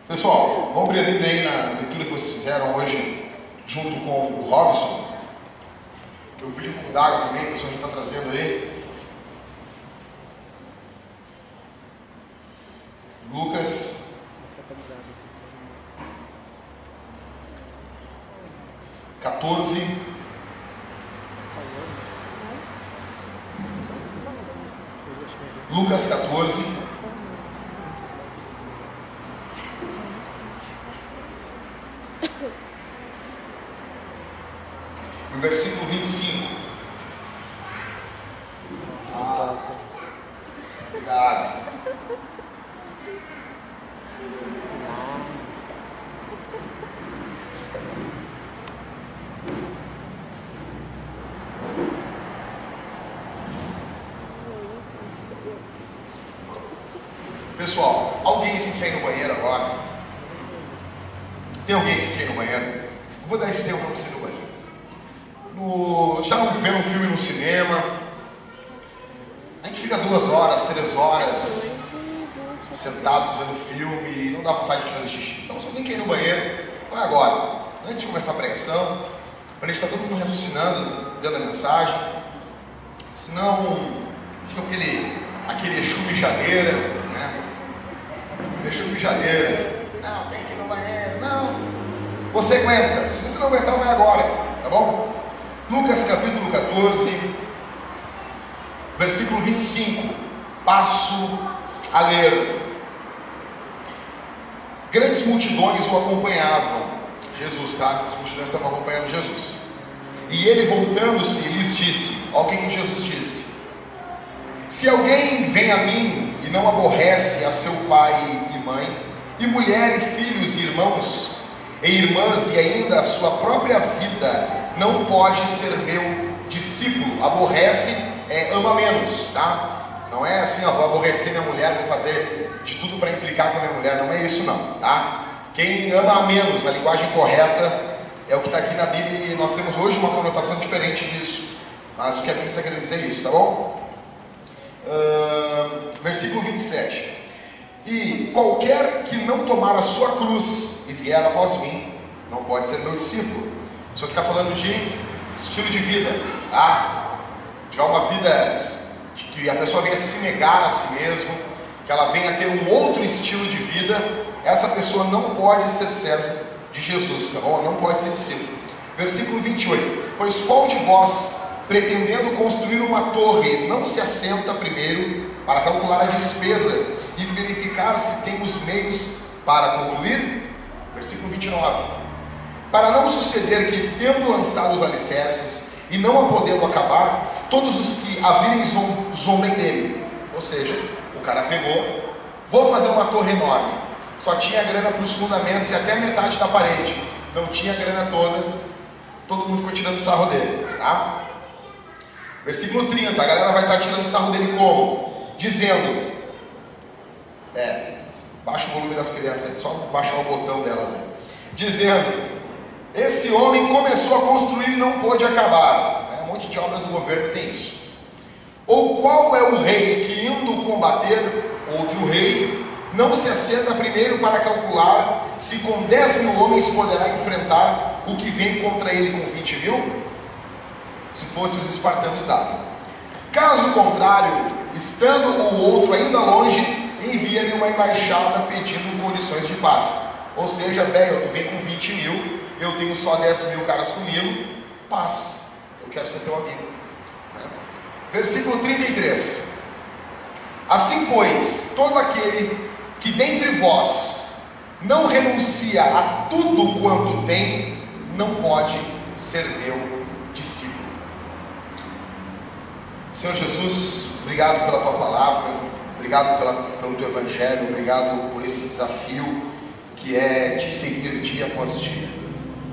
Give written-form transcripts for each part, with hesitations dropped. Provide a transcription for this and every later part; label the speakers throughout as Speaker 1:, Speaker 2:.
Speaker 1: Pessoal, vamos abrir a Bíblia aí na leitura que vocês fizeram hoje, junto com o Robson. Eu pedi para o Dago também, que o senhor já está trazendo aí. Lucas. Lucas 14. No versículo 25. Obrigado. Pessoal, alguém aqui quer ir no banheiro agora? Tem alguém que quer ir no banheiro? Eu vou dar esse tempo para você ir no banheiro. Já não vê um filme no cinema? A gente fica 2 horas, 3 horas sentados vendo filme e não dá vontade de fazer xixi. Então, se alguém quer ir no banheiro, vai agora. Antes de começar a pregação, para a gente estar todo mundo raciocinando, dando a mensagem. Senão, fica aquele Exu mijadeira, né? Exu mijadeira. Não, tem que ir no banheiro, não. Você aguenta. Se você não aguentar, vai agora, tá bom? Lucas capítulo 14, versículo 25. Passo a ler. Grandes multidões o acompanhavam. Jesus, tá? As multidões estavam acompanhando Jesus. E ele, voltando-se, lhes disse: olha o que Jesus disse: se alguém vem a mim e não aborrece a seu pai e mãe, e mulher, e filhos, e irmãos, e irmãs, e ainda a sua própria vida, não pode ser meu discípulo. Aborrece ama menos, tá? Não é assim, ó, vou aborrecer minha mulher, vou fazer de tudo para implicar com a minha mulher. Não é isso não, tá? Quem ama a menos, a linguagem correta é o que está aqui na Bíblia, e nós temos hoje uma conotação diferente disso, mas o que a Bíblia está querendo dizer é isso, tá bom? Versículo 27. E qualquer que não tomar a sua cruz e vier após mim, não pode ser meu discípulo. Isso aqui está falando de estilo de vida, tá? Tiver uma vida de que a pessoa venha se negar a si mesmo, que ela venha ter um outro estilo de vida, essa pessoa não pode ser servo de Jesus, tá bom? Não pode ser discípulo. Versículo 28. Pois qual de vós, pretendendo construir uma torre, não se assenta primeiro para calcular a despesa e verificar se tem os meios para concluir? Versículo 29. Para não suceder que, tendo lançado os alicerces e não a podendo acabar, todos os que a virem zombem dele. Ou seja, o cara pegou, vou fazer uma torre enorme, só tinha grana para os fundamentos e até metade da parede, não tinha grana toda, todo mundo ficou tirando sarro dele, tá? Versículo 30, a galera vai estar tirando sarro dele como? Dizendo, baixa o volume das crianças aí, só baixar o botão delas aí. Dizendo, esse homem começou a construir e não pôde acabar. Um monte de obra do governo tem isso. Ou qual é o rei que, indo combater outro rei, não se assenta primeiro para calcular se com 10.000 homens poderá enfrentar o que vem contra ele com 20.000? Se fossem os espartanos davam. Caso contrário, estando o outro ainda longe, envia-lhe uma embaixada pedindo condições de paz. Ou seja, velho, tu vem com 20.000, eu tenho só 10.000 caras comigo, paz, eu quero ser teu amigo. Versículo 33. Assim, pois, todo aquele que dentre vós não renuncia a tudo quanto tem, não pode ser meu discípulo. Senhor Jesus, obrigado pela tua palavra, obrigado pelo teu evangelho, obrigado por esse desafio que é te seguir dia após dia.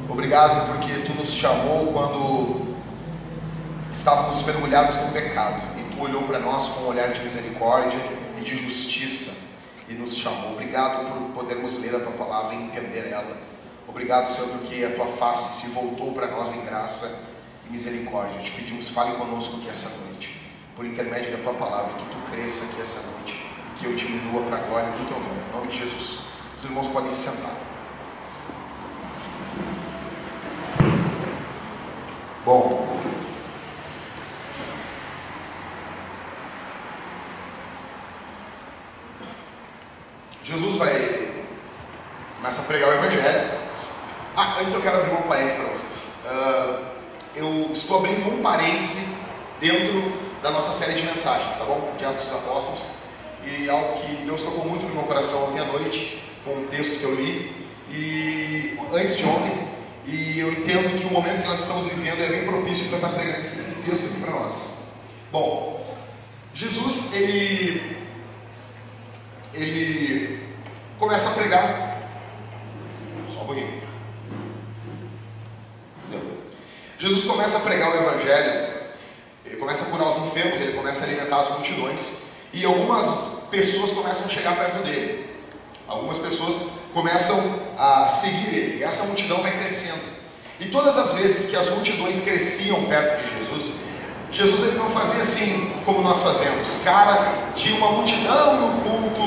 Speaker 1: Obrigado porque tu nos chamou quando estávamos mergulhados no pecado e tu olhou para nós com um olhar de misericórdia e de justiça e nos chamou. Obrigado por podermos ler a tua palavra e entender ela. Obrigado, Senhor, porque a tua face se voltou para nós em graça e misericórdia. Te pedimos, fale conosco aqui essa noite, por intermédio da tua palavra, que tu cresça aqui essa noite e que eu diminua para a glória do teu nome. Em nome de Jesus. Os irmãos podem se sentar. Bom, Jesus começa a pregar o Evangelho. Antes eu quero abrir um parênteses para vocês. Eu estou abrindo um parêntese dentro da nossa série de mensagens, tá bom? De Atos dos Apóstolos. E algo que Deus tocou muito no meu coração ontem à noite, com um texto que eu li, e antes de ontem, e eu entendo que o momento que nós estamos vivendo é bem propício para estar pregando esse texto aqui para nós. Bom, Jesus, ele começa a pregar. Só um pouquinho. Jesus começa a pregar o Evangelho, ele começa a curar os enfermos, ele começa a alimentar as multidões, e algumas pessoas começam a chegar perto dele. Algumas pessoas começam a seguir ele, e essa multidão vai crescendo. E todas as vezes que as multidões cresciam perto de Jesus ele não fazia assim como nós fazemos. Cara, tinha uma multidão no culto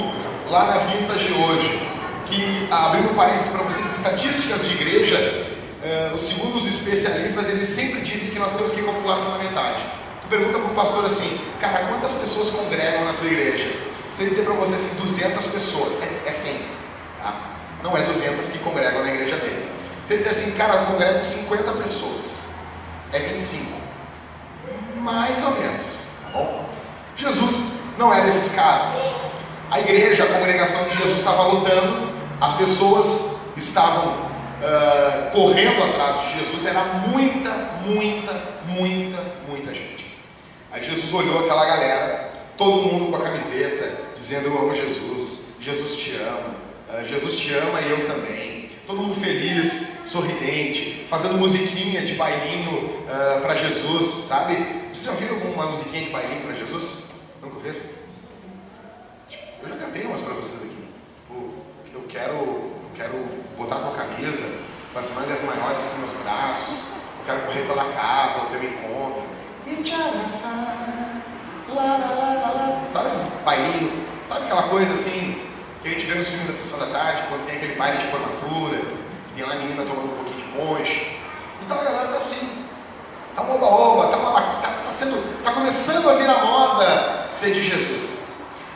Speaker 1: lá na Vintage hoje, que, abrindo parênteses para vocês, estatísticas de igreja, segundo os especialistas, eles sempre dizem que nós temos que calcular pela metade. Tu pergunta para o pastor assim, cara, quantas pessoas congregam na tua igreja? Se ele dizer para você assim, 200 pessoas, é 100, tá? Não é 200 que congregam na igreja dele. Se ele dizer assim, cara, eu congrego 50 pessoas, é 25, mais ou menos, tá bom? Jesus não era desses caras. A igreja, a congregação de Jesus estava lutando, as pessoas estavam correndo atrás de Jesus, era muita gente. Aí Jesus olhou aquela galera, todo mundo com a camiseta, dizendo, eu amo Jesus, Jesus te ama e eu também. Todo mundo feliz, sorridente, fazendo musiquinha de bailinho para Jesus, sabe? Vocês já viram alguma musiquinha de bailinho para Jesus? Nunca viram? Eu já cantei umas para vocês aqui. Eu quero botar tua camisa com as mangas maiores que meus braços, eu quero correr pela casa ao teu encontro e te abraçar, sabe esses bailinhos, sabe aquela coisa assim que a gente vê nos filmes da Sessão da Tarde, quando tem aquele baile de formatura, tem lá a menina tomando um pouquinho de ponche. Então a galera tá assim, tá um oba-oba, tá começando a virar moda ser de Jesus,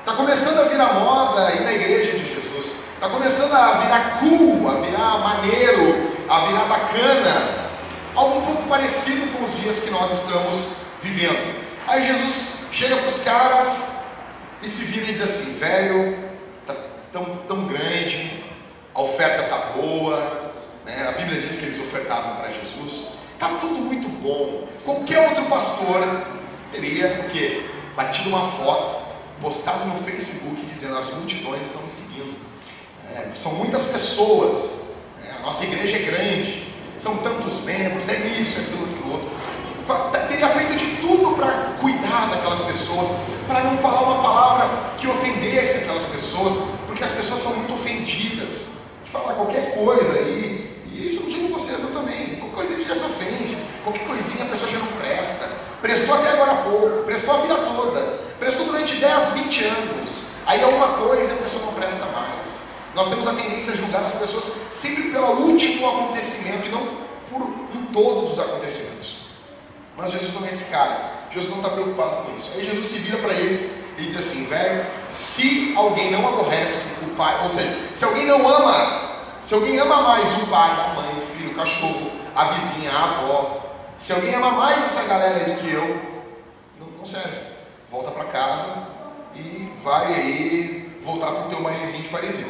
Speaker 1: tá começando a virar moda ir na igreja de Jesus, está começando a virar cool, a virar maneiro, a virar bacana, algo um pouco parecido com os dias que nós estamos vivendo. Aí Jesus chega para os caras e se vira e diz assim, velho, tá tão grande, a oferta tá boa, né? A Bíblia diz que eles ofertavam para Jesus, tá tudo muito bom. Qualquer outro pastor teria o quê? Batido uma foto, postado no Facebook dizendo, as multidões estão me seguindo. São muitas pessoas, a nossa igreja é grande, são tantos membros, é isso, é aquilo outro. Teria feito de tudo para cuidar daquelas pessoas, para não falar uma palavra que ofendesse aquelas pessoas, porque as pessoas são muito ofendidas de falar qualquer coisa aí, e isso eu não digo vocês, eu também, qualquer coisa a gente já se ofende, qualquer coisinha a pessoa já não presta, prestou até agora há pouco, prestou a vida toda, prestou durante 10, 20 anos, aí alguma coisa a pessoa não presta mais. Nós temos a tendência a julgar as pessoas sempre pelo último acontecimento e não por um todo dos acontecimentos. Mas Jesus não é esse cara. Jesus não está preocupado com isso. Aí Jesus se vira para eles e diz assim, velho, se alguém não aborrece o pai, ou seja, se alguém ama mais o pai, a mãe, o filho, o cachorro, a vizinha, a avó, se alguém ama mais essa galera aí do que eu, não serve. Volta para casa e vai aí voltar para o teu bailezinho de fariseu.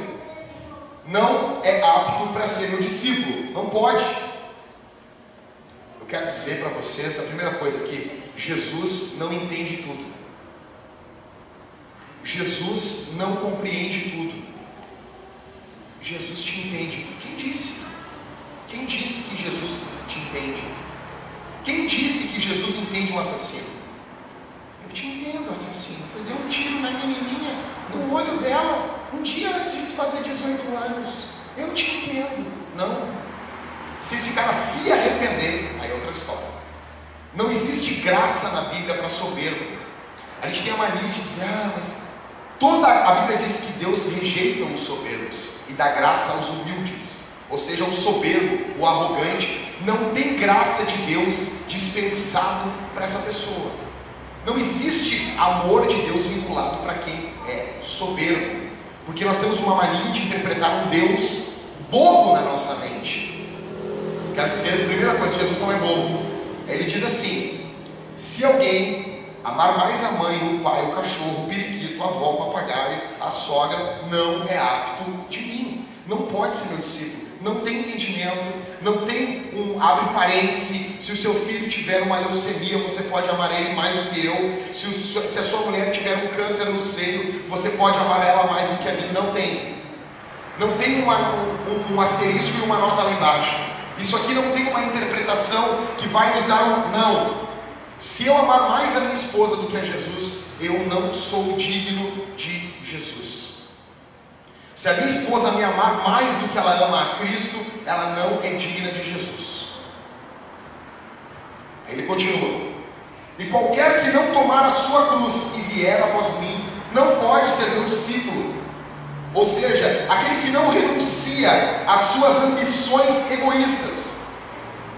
Speaker 1: Não é apto para ser meu discípulo, não pode. Eu quero dizer para vocês a primeira coisa aqui, Jesus não entende tudo. Jesus não compreende tudo. Jesus te entende. Quem disse? Quem disse que Jesus te entende? Quem disse que Jesus entende um assassino? Eu te entendo, assassino. Tu deu um tiro na menininha, no olho dela, um dia antes de fazer 18 anos. Eu te entendo. Não. Se esse cara se arrepender, aí é outra história. Não existe graça na Bíblia para soberbo. A gente tem a mania de dizer, mas Toda a Bíblia diz que Deus rejeita os soberbos e dá graça aos humildes. Ou seja, o soberbo, o arrogante, não tem graça de Deus dispensado para essa pessoa. Não existe amor de Deus vinculado para quem é soberbo, porque nós temos uma mania de interpretar um Deus bobo na nossa mente. Quero dizer, a primeira coisa, Jesus não é bobo. Ele diz assim: se alguém amar mais a mãe, o pai, o cachorro, o periquito, a avó, o papagaio, a sogra, não é apto de mim. Não pode ser meu discípulo. Não tem entendimento, não tem abre parêntese. Se o seu filho tiver uma leucemia, você pode amar ele mais do que eu. Se a sua mulher tiver um câncer no seio, você pode amar ela mais do que a mim. Não tem. Não tem um asterisco e uma nota lá embaixo. Isso aqui não tem uma interpretação que vai nos dar não. Se eu amar mais a minha esposa do que a Jesus, eu não sou digno de Jesus. Se a minha esposa me amar mais do que ela ama a Cristo, ela não é digna de Jesus. Aí ele continua: e qualquer que não tomar a sua cruz e vier após mim, não pode ser meu discípulo. Ou seja, aquele que não renuncia às suas ambições egoístas,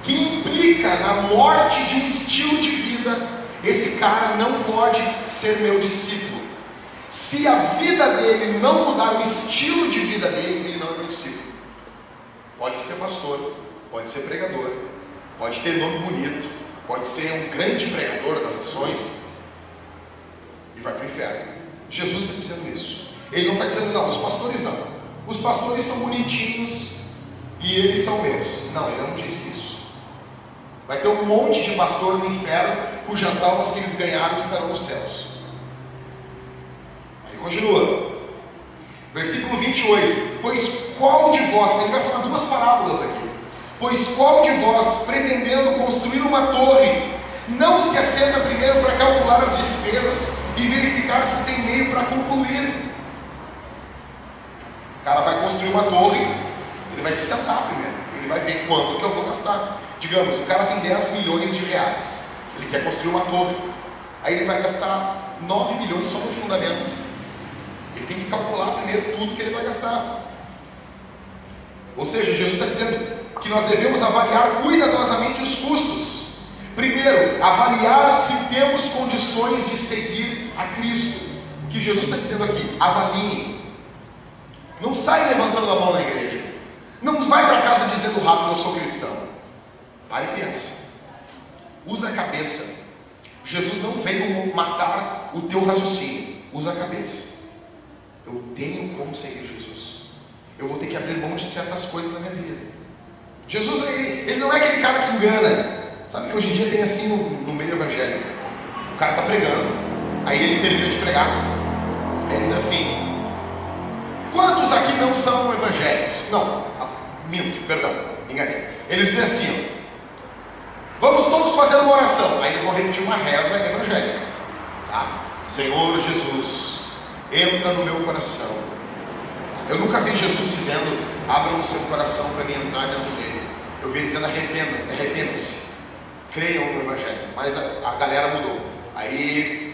Speaker 1: que implica na morte de um estilo de vida, esse cara não pode ser meu discípulo. Se a vida dele não mudar o estilo de vida dele, ele não é meu discípulo. Pode ser pastor, pode ser pregador, pode ter nome bonito, pode ser um grande pregador das ações e vai para o inferno. Jesus está dizendo isso. Ele não está dizendo, não, os pastores não. Os pastores são bonitinhos e eles são meus. Não, ele não disse isso. Vai ter um monte de pastor no inferno, cujas almas que eles ganharam estarão nos céus. Aí continua. Versículo 28. Pois qual de vós, ele vai falar duas parábolas aqui. Pois qual de vós, pretendendo construir uma torre, não se assenta primeiro para calcular as despesas e verificar se tem meio para concluir? O cara vai construir uma torre, ele vai se sentar primeiro, ele vai ver quanto que eu vou gastar. Digamos, o cara tem 10 milhões de reais, ele quer construir uma torre, aí ele vai gastar 9 milhões só no fundamento. Ele tem que calcular primeiro tudo que ele vai gastar. Ou seja, Jesus está dizendo que nós devemos avaliar cuidadosamente os custos. Primeiro, avaliar se temos condições de seguir a Cristo. O que Jesus está dizendo aqui? Avaliem. Não sai levantando a mão na igreja. Não vai para casa dizendo rápido, eu sou cristão. Para e pensa. Usa a cabeça. Jesus não veio matar o teu raciocínio. Usa a cabeça. Eu tenho como seguir Jesus. Eu vou ter que abrir mão de certas coisas na minha vida. Jesus, ele não é aquele cara que engana. Sabe que hoje em dia tem assim no meio evangélico. O cara está pregando. Aí ele termina de pregar. Aí ele diz assim: quantos aqui não são evangélicos? Não, minto, perdão, enganei. Eles dizem assim: vamos todos fazer uma oração. Aí eles vão repetir uma reza evangélica, tá? Senhor Jesus, entra no meu coração. Eu nunca vi Jesus dizendo: abra o seu coração para mim entrar dentro dele. Eu vi ele dizendo: arrependam-se, creiam no evangelho. Mas a galera mudou. Aí,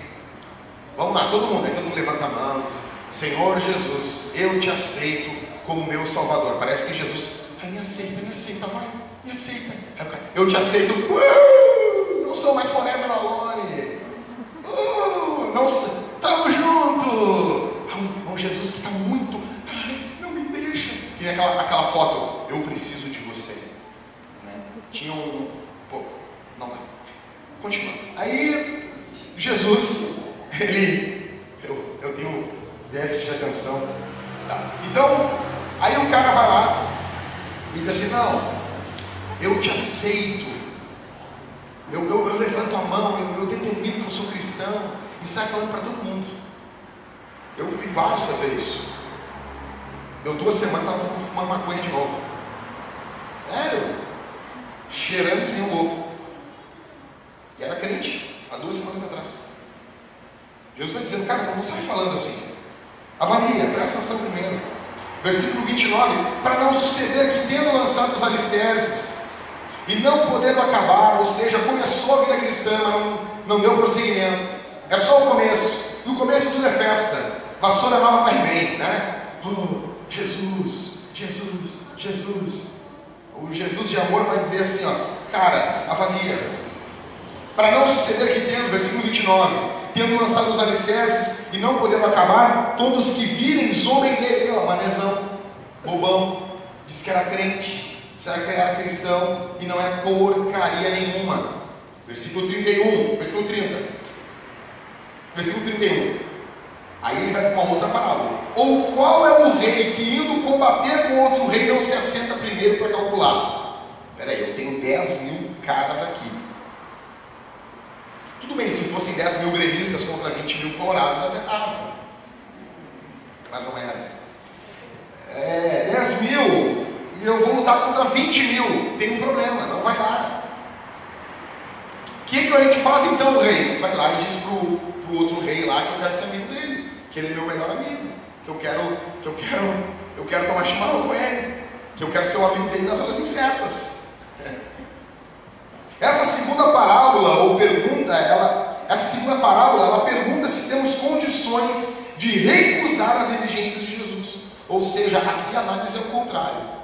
Speaker 1: vamos lá, todo mundo levanta a mão, diz: Senhor Jesus, eu te aceito como meu Salvador. Parece que Jesus, me aceita, vai, me aceita. Eu te aceito, não sou mais forever alone. Não, estamos juntos. Um Jesus que está muito, não me deixa. E aquela foto, eu preciso de você. Né? Tinha não dá. Continuando. Aí, Jesus, eu tenho déficit de atenção. Tá. Então, aí o cara vai lá e diz assim: não, eu te aceito, eu levanto a mão, eu determino que eu sou cristão, e sai falando para todo mundo. Eu vi vários fazer isso. Deu 2 semanas, estava fumando maconha de novo. Sério? Cheirando que nem um louco. E era crente, há 2 semanas atrás. Jesus está dizendo: cara, não sai falando assim. Avalia, presta atenção primeiro. Versículo 29. Para não suceder que, tendo lançado os alicerces e não podendo acabar, ou seja, começou a vida cristã, mas não deu prosseguimento. É só o começo. No começo tudo é festa. Vassoura nova vai bem, né? Oh, Jesus, Jesus, Jesus. O Jesus de amor vai dizer assim, ó, cara, avalia. Para não suceder que tendo, versículo 29, tendo lançado os alicerces e não podendo acabar, todos que virem zombem dele, ó, manezão, bobão, disse que era crente, disseram que era cristão, e não é porcaria nenhuma. Versículo 31, versículo 30. Versículo 31. Aí ele vai para uma outra parábola. Ou qual é o rei que indo combater com outro rei não se assenta primeiro para calcular? Peraí, eu tenho 10 mil caras aqui. Tudo bem, se fossem 10 mil gremistas contra 20 mil colorados, até dava. Mas não era. 10 mil e eu vou lutar contra 20 mil. Tem um problema, não vai dar. O que a gente faz então, rei? Vai lá e diz pro outro rei lá que eu quero ser amigo dele, que ele é meu melhor amigo, que eu quero tomar chimarrão com ele, que eu quero ser o amigo dele nas horas incertas. Essa segunda parábola ela pergunta se temos condições de recusar as exigências de Jesus. Ou seja, aqui a análise é o contrário.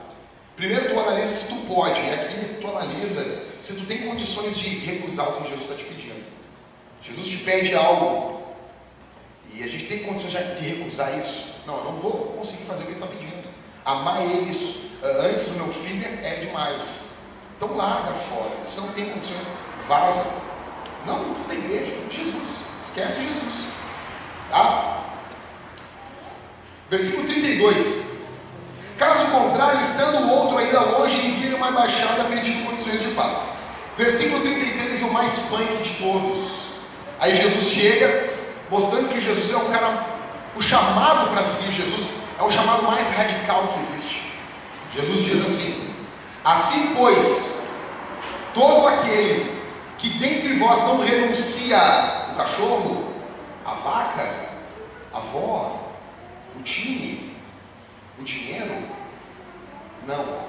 Speaker 1: Primeiro tu analisa se tu pode, e aqui tu analisa se tu tem condições de recusar o que Jesus está te pedindo. Jesus te pede algo, e a gente tem condições de recusar isso. Não, eu não vou conseguir fazer o que ele está pedindo. Amar ele antes do meu filho é demais. Então larga fora. Se não tem condições, vaza. Não for da igreja, Jesus. Esquece Jesus. Tá? Versículo 32. Caso contrário, estando o outro ainda longe, envia uma embaixada pedindo condições de paz. Versículo 33, o mais punk de todos. Aí Jesus chega, mostrando que Jesus é um cara, o chamado para seguir Jesus é o chamado mais radical que existe. Jesus diz assim: assim pois, todo aquele que dentre vós não renuncia o cachorro, a vaca, a avó, o time, o dinheiro, não,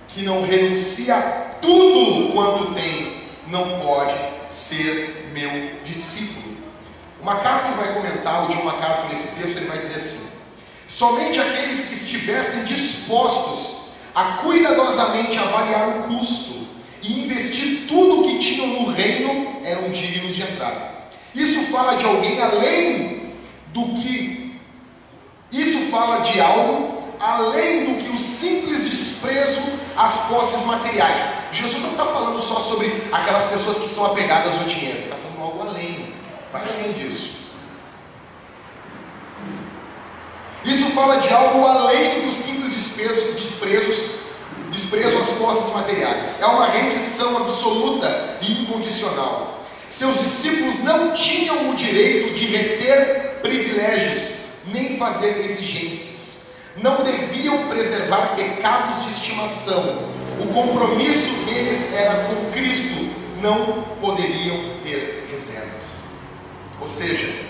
Speaker 1: que não renuncia tudo quanto tem, não pode ser meu discípulo. O MacArthur vai comentar, o John MacArthur nesse texto, ele vai dizer assim: somente aqueles que estivessem dispostos a cuidadosamente avaliar o custo e investir tudo o que tinham no reino eram dignos de entrar. Isso fala de alguém além do que, isso fala de algo além do que o simples desprezo às posses materiais. Jesus não está falando só sobre aquelas pessoas que são apegadas ao dinheiro, está falando algo além, vai além disso. Isso fala de algo além do simples desprezo às posses materiais. É uma rendição absoluta e incondicional. Seus discípulos não tinham o direito de reter privilégios, nem fazer exigências. Não deviam preservar pecados de estimação. O compromisso deles era com Cristo. Não poderiam ter reservas. Ou seja,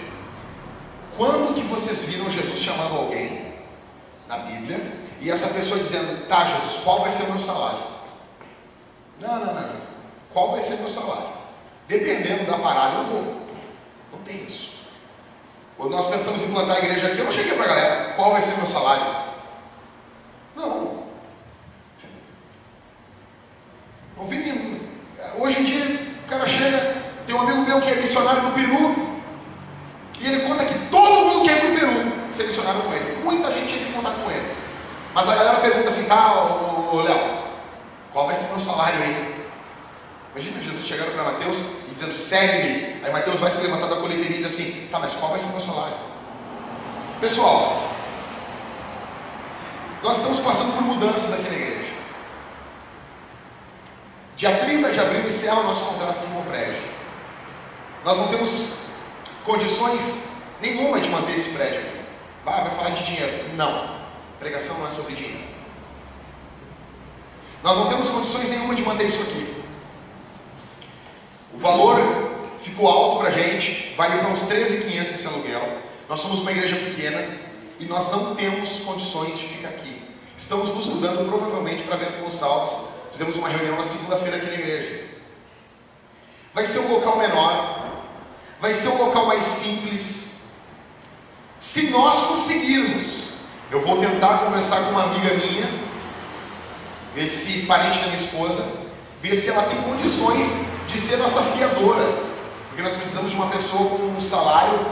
Speaker 1: quando que vocês viram Jesus chamando alguém na Bíblia e essa pessoa dizendo: tá, Jesus, qual vai ser o meu salário? Não. Qual vai ser o meu salário? Dependendo da parada eu vou. Não tem isso. Quando nós pensamos em plantar a igreja aqui, eu não cheguei para a galera: qual vai ser o meu salário? Não. Não vi nenhum. Hoje em dia, o cara chega, tem um amigo meu que é missionário no Peru, e ele conta que todo mundo quer ir para o Peru ser missionário com ele. Muita gente entra em contato com ele. Mas a galera pergunta assim: tá, ô Léo, qual vai ser o meu salário aí? Imagina Jesus chegando para Mateus e dizendo: segue-me. Aí Mateus vai se levantar da coleteria e diz assim: tá, mas qual vai ser o meu salário? Pessoal, nós estamos passando por mudanças aqui na igreja. Dia 30 de abril encerra o nosso contrato com o prédio. Nós não temos condições nenhuma de manter esse prédio aqui. Vai falar de dinheiro? Não. Pregação não é sobre dinheiro. Nós não temos condições nenhuma de manter isso aqui. O valor ficou alto para a gente, vai para uns 13.500 esse aluguel. Nós somos uma igreja pequena e nós não temos condições de ficar aqui. Estamos nos mudando provavelmente para Bento Gonçalves. Fizemos uma reunião na segunda-feira aqui na igreja. Vai ser um local menor, vai ser um local mais simples. Se nós conseguirmos, eu vou tentar conversar com uma amiga minha, ver se parente da minha esposa, ver se ela tem condições de ser nossa fiadora, porque nós precisamos de uma pessoa com um salário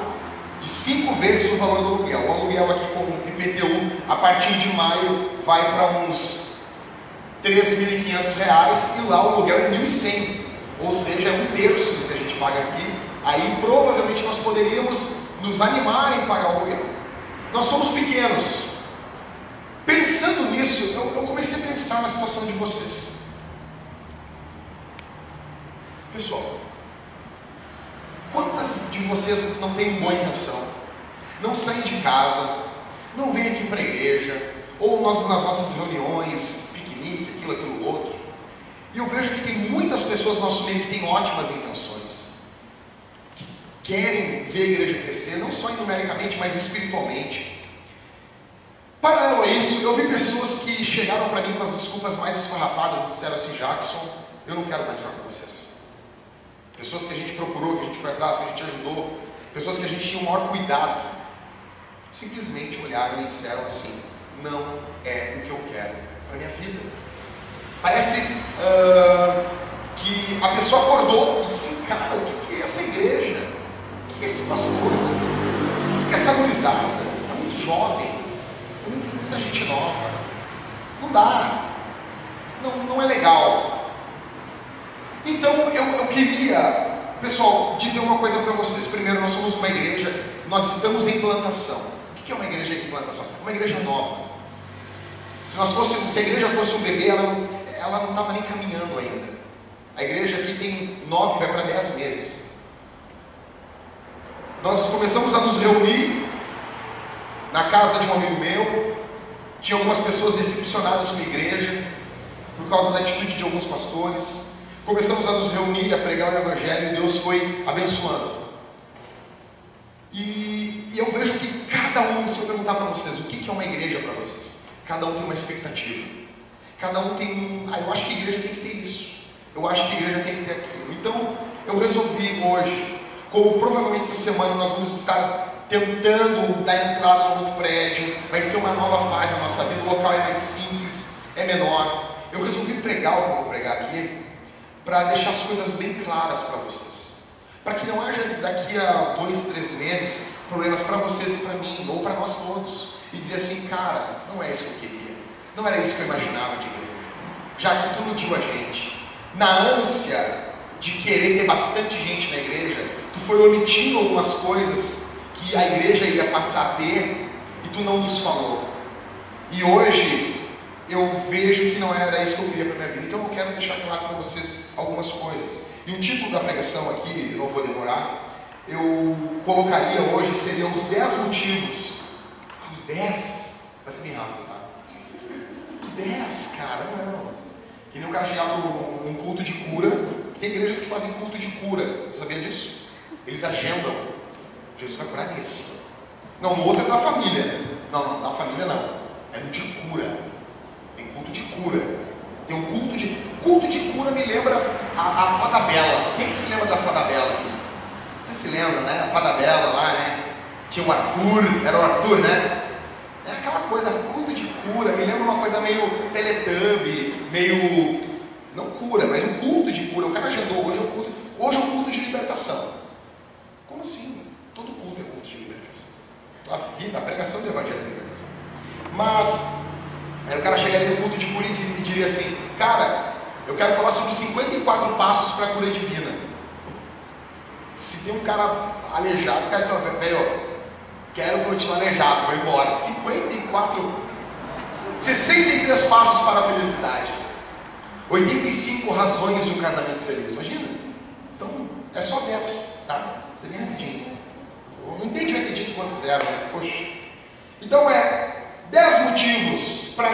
Speaker 1: de 5 vezes o valor do aluguel. O aluguel aqui com o IPTU, a partir de maio, vai para uns R$3.500 e lá o aluguel é 1.100, ou seja, é 1/3 do que a gente paga aqui. Aí provavelmente nós poderíamos nos animar em pagar o aluguel. Nós somos pequenos. Pensando nisso, eu comecei a pensar na situação de vocês. Pessoal, quantas de vocês não têm boa intenção? Não saem de casa, não vêm aqui para a igreja, ou nós nas nossas reuniões, piquenique, aquilo, outro. E eu vejo que tem muitas pessoas no nosso meio que têm ótimas intenções, que querem ver a igreja crescer, não só numericamente, mas espiritualmente. Paralelo a isso, eu vi pessoas que chegaram para mim com as desculpas mais esfarrapadas e disseram assim: Jackson, eu não quero mais ficar com vocês. Pessoas que a gente procurou, que a gente foi atrás, que a gente ajudou, pessoas que a gente tinha o maior cuidado, simplesmente olharam e disseram assim: não é o que eu quero para a minha vida. Parece que a pessoa acordou e disse assim: cara, o que é essa igreja? O que é esse pastor? O que é essa gurizada? Está muito jovem, muita gente nova, não dá, não é legal. Então eu queria, pessoal, dizer uma coisa para vocês. Primeiro, nós somos uma igreja, nós estamos em plantação. O que é uma igreja em plantação? Uma igreja nova. Se a igreja fosse um bebê, ela não estava nem caminhando ainda. A igreja aqui tem 9, vai para 10 meses. Nós começamos a nos reunir na casa de um amigo meu. Tinha algumas pessoas decepcionadas com a igreja por causa da atitude de alguns pastores. Começamos a nos reunir, a pregar o Evangelho, e Deus foi abençoando. E eu vejo que cada um, se eu perguntar para vocês, o que é uma igreja para vocês? Cada um tem uma expectativa. Cada um tem eu acho que a igreja tem que ter isso. Eu acho que a igreja tem que ter aquilo. Então, eu resolvi hoje, como provavelmente essa semana nós vamos estar tentando dar entrada no outro prédio, vai ser uma nova fase da nossa vida, o local é mais simples, é menor. Eu resolvi pregar o que eu vou pregar aqui, para deixar as coisas bem claras para vocês, para que não haja daqui a 2, 3 meses problemas para vocês e para mim, ou para nós todos, e dizer assim: cara, não é isso que eu queria, não era isso que eu imaginava de igreja. Jackson, tu iludiu a gente, na ânsia de querer ter bastante gente na igreja, tu foi omitindo algumas coisas que a igreja ia passar a ter, e tu não nos falou. E hoje eu vejo que não era isso que eu queria para a minha vida. Então eu quero deixar claro para vocês algumas coisas. E o título da pregação aqui, eu não vou demorar, eu colocaria hoje, seriam os 10 motivos. Os 10? Vai ser bem rápido, tá? Os 10, cara, não. Que nem o cara chegar num culto de cura. Tem igrejas que fazem culto de cura. Você sabia disso? Eles agendam. Jesus vai curar nesse. Não, no outro é da família. Não, da família não. É no de cura. Tem culto de cura. Tem um culto de cura me lembra a Fada Bela. Quem que se lembra da Fada Bela? Você se lembra, né? A Fada Bela lá, né? Tinha o Arthur, era o Arthur, né? É aquela coisa, culto de cura, me lembra uma coisa meio Teletubby, meio, não cura, mas um culto de cura. O cara agendou, hoje é um culto de libertação. Como assim? Todo culto é culto de libertação. A pregação do Evangelho é libertação. Mas aí o cara chegaria no culto de cura e diria assim: cara, eu quero falar sobre os 54 passos para a cura divina. Se tem um cara aleijado, o cara diz: velho, quero continuar aleijado, vou embora. 63 passos para a felicidade. 85 razões de um casamento feliz. Imagina? Então, é só 10, tá? Você vem rapidinho. Não entendi vai ter dito quantos eram, né? Poxa. Então 10 motivos para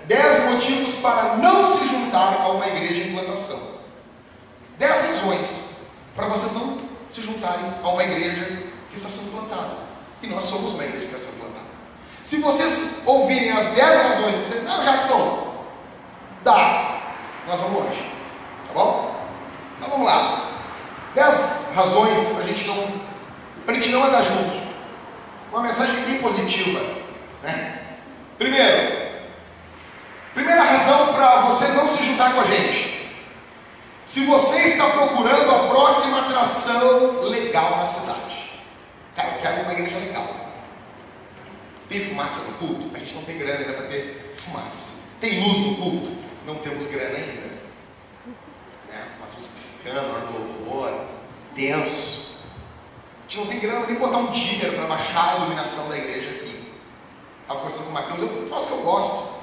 Speaker 1: 10 motivos para não se juntar a uma igreja em plantação. 10 razões para vocês não se juntarem a uma igreja que está sendo plantada. E nós somos uma igreja que está sendo plantada. Se vocês ouvirem as 10 razões e disserem: não, Jackson, dá, nós vamos hoje. Tá bom? Então vamos lá. 10 razões para a gente não para a gente não andar junto. Uma mensagem bem positiva, né? Primeira razão para você não se juntar com a gente. Se você está procurando a próxima atração legal na cidade. Cara, eu quero uma igreja legal. Tem fumaça no culto? A gente não tem grana ainda para ter fumaça. Tem luz no culto? Não temos grana ainda. Umas luzes piscando, hora do louvor, tenso. A gente não tem grana nem botar um dimmer para baixar a iluminação da igreja aqui. Estava conversando com o Matheus, eu trouxe que eu gosto.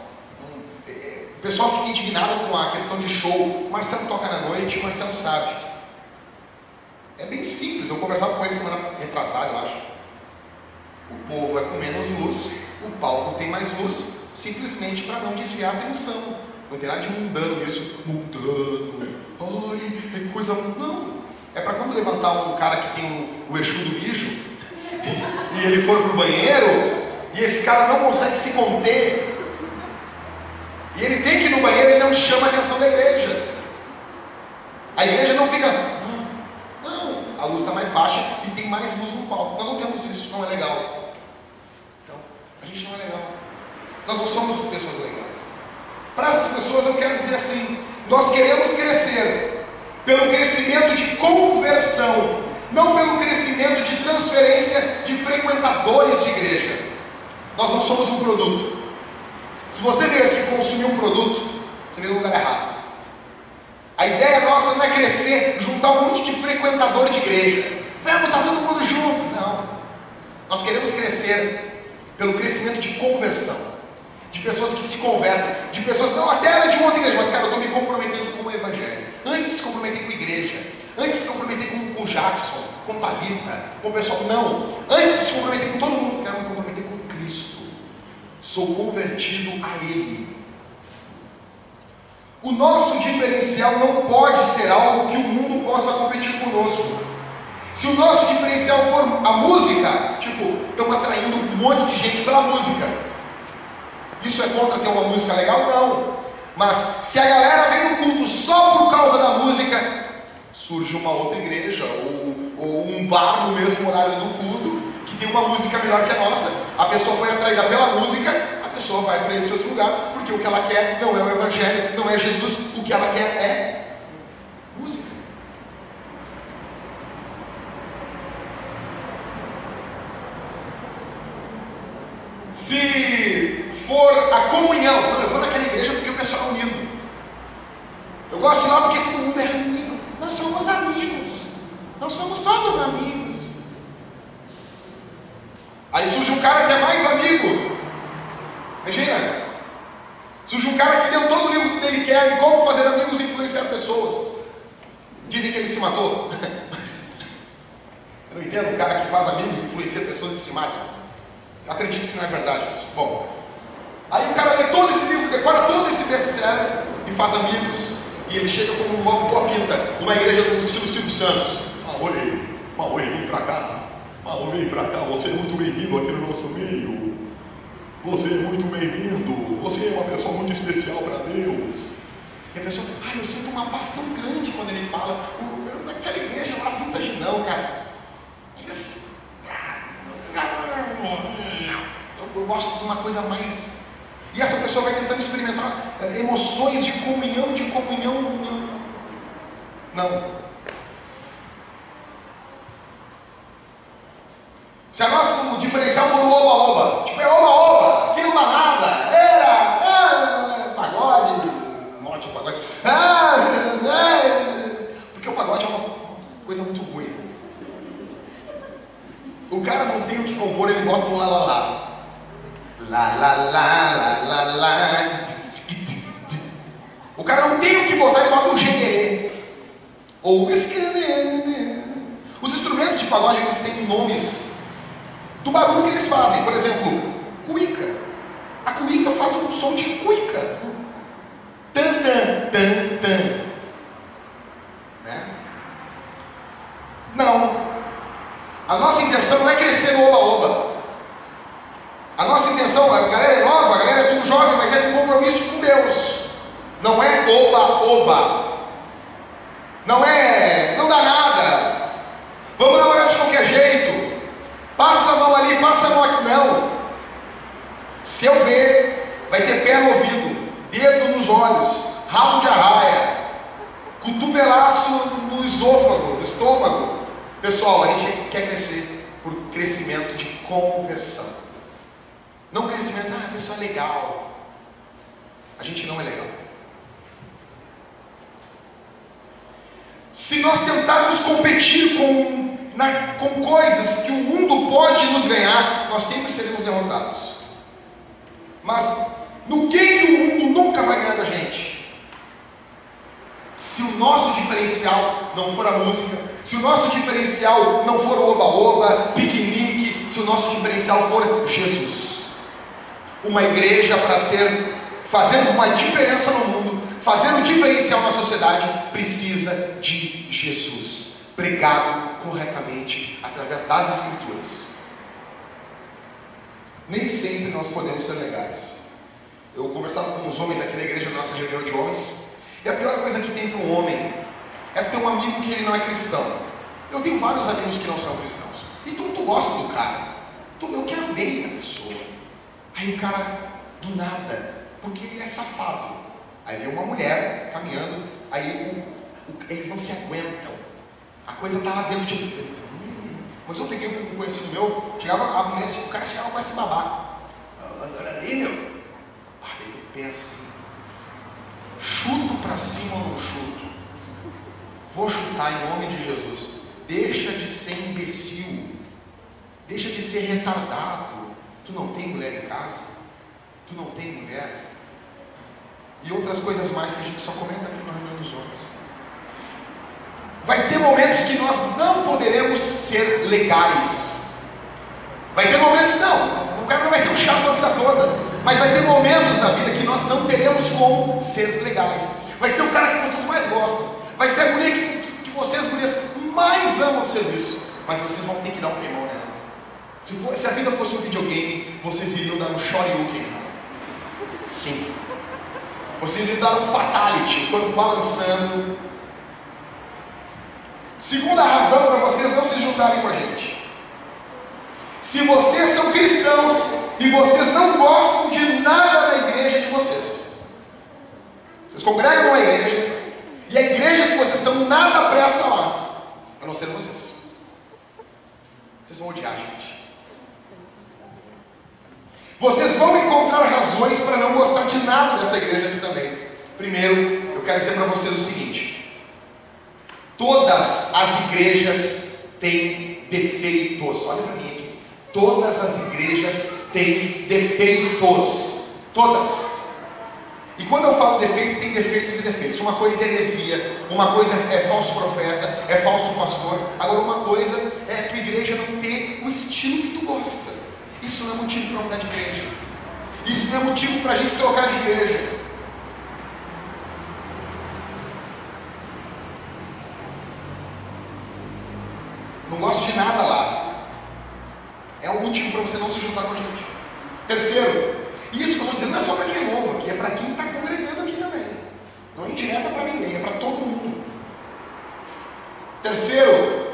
Speaker 1: O pessoal fica indignado com a questão de show. O Marcelo toca na noite, o Marcelo sabe. É bem simples, eu conversava com ele semana retrasada, eu acho. O povo é com menos luz, o palco tem mais luz, simplesmente para não desviar a atenção. Não tem nada de mundano isso, mundano. Ai, é coisa. Não. É para quando levantar um cara que tem o Exu do mijo e ele for pro banheiro e esse cara não consegue se conter e ele tem que ir no banheiro, ele não chama a atenção da igreja. A igreja não fica. Não, a luz está mais baixa e tem mais luz no palco. Nós não temos isso, não é legal. Então, a gente não é legal. Nós não somos pessoas legais. Para essas pessoas eu quero dizer assim: nós queremos crescer pelo crescimento de conversão, não pelo crescimento de transferência de frequentadores de igreja. Nós não somos um produto. Se você veio aqui consumir um produto, você veio no lugar errado. A ideia nossa não é crescer, juntar um monte de frequentador de igreja. Vamos botar todo mundo junto. Não. Nós queremos crescer pelo crescimento de conversão. De pessoas que se convertem, de pessoas, não, até era de uma outra igreja, mas cara, eu estou me comprometendo com o evangelho. Antes de se comprometer com a igreja, antes de se comprometer com o Jackson, com Thalita, com o pessoal, não. Antes de se comprometer com todo mundo, quero me comprometer com Cristo. Sou convertido a Ele. O nosso diferencial não pode ser algo que o mundo possa competir conosco. Se o nosso diferencial for a música, tipo, estamos atraindo um monte de gente pela música. Isso é contra ter uma música legal? Não. Mas se a galera vem no culto só por causa da música, surge uma outra igreja ou um bar no mesmo horário do culto que tem uma música melhor que a nossa. A pessoa foi atraída pela música, a pessoa vai para esse outro lugar porque o que ela quer não é o evangelho, não é Jesus, o que ela quer é música. Se for a comunhão, não, eu vou naquela igreja porque o pessoal é unido. Eu gosto de ir lá porque todo mundo é amigo. Nós somos amigos. Nós somos todos amigos. Aí surge um cara que é mais amigo. Imagina. Surge um cara que leu todo o livro que ele quer, como fazer amigos e influenciar pessoas. Dizem que ele se matou. Eu não entendo um cara que faz amigos, influencia pessoas e se mata. Eu acredito que não é verdade isso. Bom, aí o cara lê todo esse livro, decora todo esse best-seller e faz amigos. E ele chega como uma boa pinta, uma igreja do estilo Silvio Santos. Maui, vem pra cá. Maui, vem pra cá. Você é muito bem-vindo aqui no nosso meio. Você é muito bem-vindo. Você é uma pessoa muito especial para Deus. E a pessoa, eu sinto uma paz tão grande quando ele fala. Naquela igreja lá, vintage não, cara. Eles... Eu gosto de uma coisa mais. E essa pessoa vai tentando experimentar emoções de comunhão. Não. Se a nosso diferencial for o oba-oba, tipo, é oba-oba, que não dá nada, pagode, morte pagode, porque o pagode é uma coisa muito ruim. O cara não tem o que compor, ele bota um lá. O cara não tem o que botar, ele bota um gengerê. Ou escandê. Os instrumentos de pagode, eles têm nomes do barulho que eles fazem. Por exemplo, cuíca. A cuíca faz um som de cuíca. Tan, tan, tan, tan. Né? Não. A nossa intenção não é crescer no oba-oba. A nossa intenção, a galera é nova, a galera é tudo jovem, mas é um compromisso com Deus. Não é oba-oba. Não dá nada. Vamos namorar de qualquer jeito. relação a não. Se eu ver, vai ter pé no ouvido, dedo nos olhos, rabo de arraia, cotovelaço no esôfago, no estômago. Pessoal, a gente quer crescer por crescimento de conversão. Não crescimento, a pessoa é legal. A gente não é legal. Se nós tentarmos competir com coisas que o mundo pode nos ganhar, nós sempre seremos derrotados. Mas no que o mundo nunca vai ganhar da gente? Se o nosso diferencial não for a música, se o nosso diferencial não for o oba-oba, piquenique, se o nosso diferencial for Jesus. Uma igreja para fazer uma diferença no mundo, fazer um diferencial na sociedade, precisa de Jesus, pregado corretamente através das Escrituras. Nem sempre nós podemos ser legais. Eu conversava com os homens aqui na igreja, na nossa reunião de homens, e a pior coisa que tem para um homem é ter um amigo que ele não é cristão. Eu tenho vários amigos que não são cristãos, então tu gosta do cara, eu quero bem a pessoa. Aí o cara, do nada, porque ele é safado, aí vê uma mulher caminhando, aí eles não se aguentam, a coisa está lá dentro de... Mas eu peguei um conhecido meu, chegava a mulher, o cara chegava para se babar. Olha ali, meu. Daí tu pensa assim, chuto para cima ou não chuto? Vou chutar em nome de Jesus. Deixa de ser imbecil, deixa de ser retardado. Tu não tem mulher em casa? Tu não tem mulher? E outras coisas mais que a gente só comenta aqui na reunião dos homens. Vai ter momentos que nós não poderemos ser legais. Vai ter momentos, não, o cara não vai ser um chato a vida toda, mas vai ter momentos na vida que nós não teremos como ser legais. Vai ser o cara que vocês mais gostam, vai ser a guria que vocês, gurias, mais amam o serviço, mas vocês vão ter que dar um queimão nela. Se a vida fosse um videogame, vocês iriam dar um shoryuken. Sim. Vocês iriam dar um fatality, quando balançando. Segunda razão para vocês não se juntarem com a gente. Se vocês são cristãos e vocês não gostam de nada da igreja de vocês, vocês congregam numa igreja e a igreja que vocês estão nada presta lá, a não ser vocês. Vocês vão odiar a gente. Vocês vão encontrar razões para não gostar de nada dessa igreja aqui também. Primeiro, eu quero dizer para vocês o seguinte: todas as igrejas têm defeitos. Olha para mim aqui. Todas as igrejas têm defeitos. Todas. E quando eu falo defeito, tem defeitos e defeitos. Uma coisa é heresia, uma coisa é falso profeta, é falso pastor. Agora uma coisa é a tua igreja não ter o estilo que tu gosta. Isso não é motivo para mudar de igreja. Isso não é motivo para a gente trocar de igreja. Não gosto de nada lá. É um motivo para você não se juntar com a gente. Terceiro, isso que eu vou dizer não é só para quem é novo aqui, é para quem está congregando aqui também. Não é indireta para ninguém, é para todo mundo. Terceiro,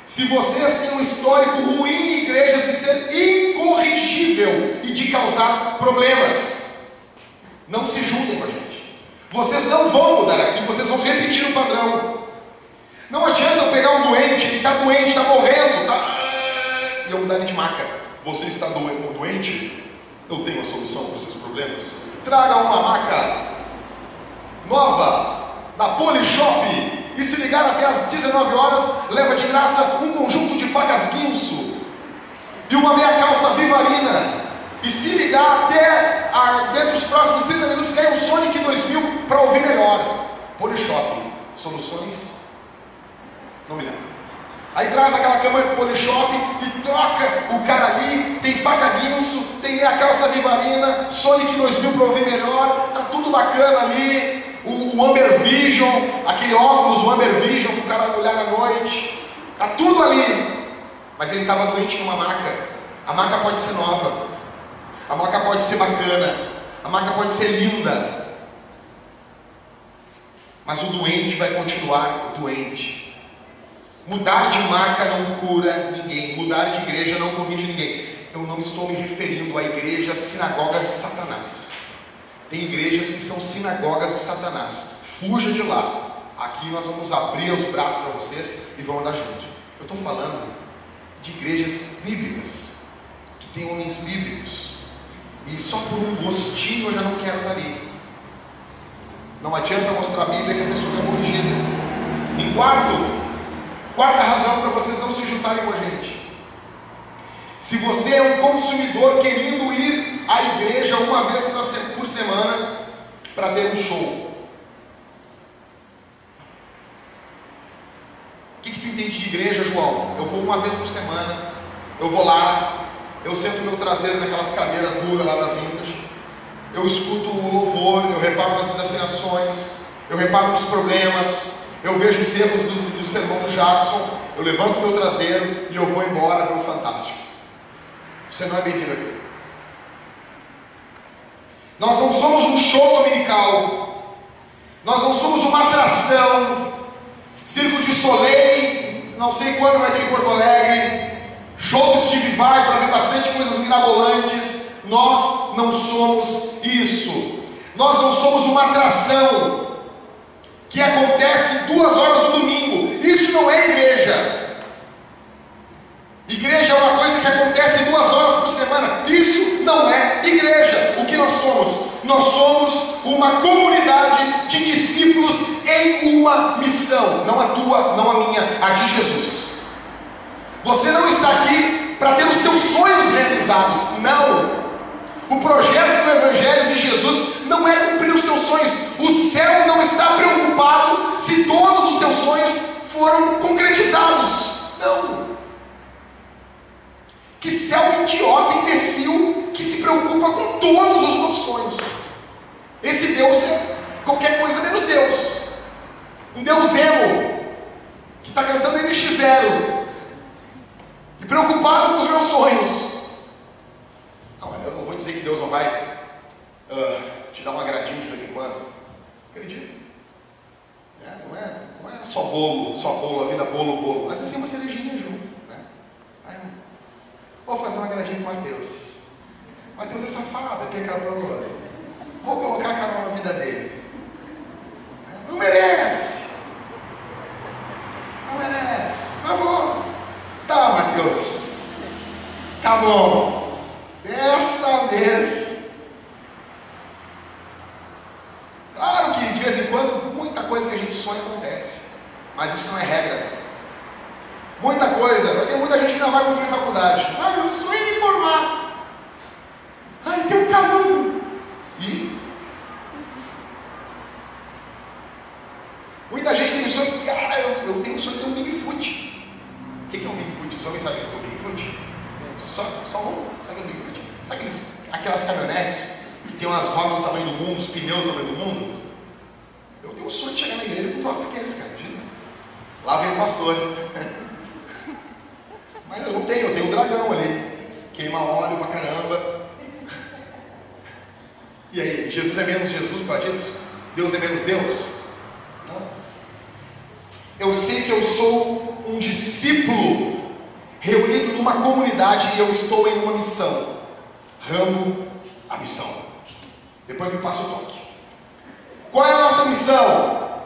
Speaker 1: se vocês têm um histórico ruim em igrejas de ser incorrigível e de causar problemas, não se juntem com a gente. Vocês não vão mudar aqui, vocês vão repetir o padrão. Não adianta eu pegar um doente, ele está doente, está morrendo, e eu mudar ele de maca. Você está doente? Eu tenho a solução para os seus problemas. Traga uma maca nova da Polishop e se ligar até às 19 horas, leva de graça um conjunto de facas guinso e uma meia calça vivarina. E se ligar até dentro dos próximos 30 minutos, ganha um Sonic 2000 para ouvir melhor. Polishop, soluções. Não me lembro. Aí traz aquela cama de Polishop e troca o cara ali, tem faca guinso, tem meia calça vivarina, Sonic 2000 para ouvir melhor, tá tudo bacana ali, o Amber Vision, aquele óculos, o Amber Vision para o cara olhar na noite, tá tudo ali, mas ele estava doente numa maca. A maca pode ser nova, a maca pode ser bacana, a maca pode ser linda, mas o doente vai continuar doente. Mudar de maca não cura ninguém, mudar de igreja não corrige ninguém. eu não estou me referindo a igrejas, sinagogas e Satanás. Tem igrejas que são sinagogas e Satanás. Fuja de lá. Aqui nós vamos abrir os braços para vocês e vamos andar junto. Eu estou falando de igrejas bíblicas, que tem homens bíblicos, e só por um gostinho eu já não quero estar ali. Não adianta mostrar a Bíblia que a pessoa é corrigida. Em quarta razão para vocês não se juntarem com a gente. Se você é um consumidor querendo ir à igreja uma vez por semana para ter um show, o que tu entende de igreja, João? Eu vou uma vez por semana, eu vou lá, eu sento meu traseiro naquelas cadeiras duras lá da Vintage, eu escuto o louvor, eu reparo nas desafinações, eu reparo nos problemas, eu vejo os erros do sermão do Jackson, eu levanto meu traseiro e eu vou embora ver o Fantástico. Você não é bem-vindo aqui. Nós não somos um show dominical, nós não somos uma atração, Circo de Soleil, não sei quando vai ter em Porto Alegre, show do Steve Vai para ver bastante coisas mirabolantes. Nós não somos isso. Nós não somos uma atração que acontece 2 horas no domingo. Isso não é igreja. Igreja é uma coisa que acontece 2 horas por semana. Isso não é igreja. O que nós somos? Nós somos uma comunidade de discípulos em uma missão. Não a tua, não a minha, a de Jesus. Você não está aqui para ter os teus sonhos realizados. Não. O projeto do Evangelho de Jesus não é cumprir os teus sonhos. O céu não está preocupado se todos os teus sonhos foram concretizados. Não. Que céu idiota, imbecil, que se preocupa com todos os meus sonhos. Esse Deus é qualquer coisa menos Deus. Um Deus emo, que está cantando NX0 e preocupado com os meus sonhos. Não, eu não vou dizer que Deus não vai te dar um agradinho de vez em quando. Acredito. Não é só bolo, a vida bolo. Às vezes tem uma cerejinha junto. Né? Vou fazer um agradinho com Mateus. Mateus é safado, é pecador. Vou colocar a cara na vida dele. Não merece. Não merece. Mas vou. Tá, Mateus. Tá bom. Dessa vez. Claro que de vez em quando muita coisa que a gente sonha acontece. Mas isso não é regra. Muita coisa. Vai ter muita gente que não vai cumprir faculdade. Eu sonho em me formar. Tem um canudo. E muita gente tem o sonho. Cara, eu tenho o sonho de ter um Bigfoot. O que é um Bigfoot? Os homens sabem o que é um Bigfoot? Só um. Sabe o que é um Bigfoot? Sabe aquelas caminhonetes que tem umas rodas do tamanho do mundo, os pneus do tamanho do mundo? Eu tenho o sonho de chegar na igreja com um troço daqueles, cara. Imagina. Lá vem o pastor. Mas eu não tenho, eu tenho um dragão ali. Queima óleo pra caramba. E aí, Jesus é menos Jesus por causa disso? Deus é menos Deus? Não. Eu sei que eu sou um discípulo reunido numa comunidade e eu estou em uma missão. Ramo a missão. Depois me passa o toque. Qual é a nossa missão?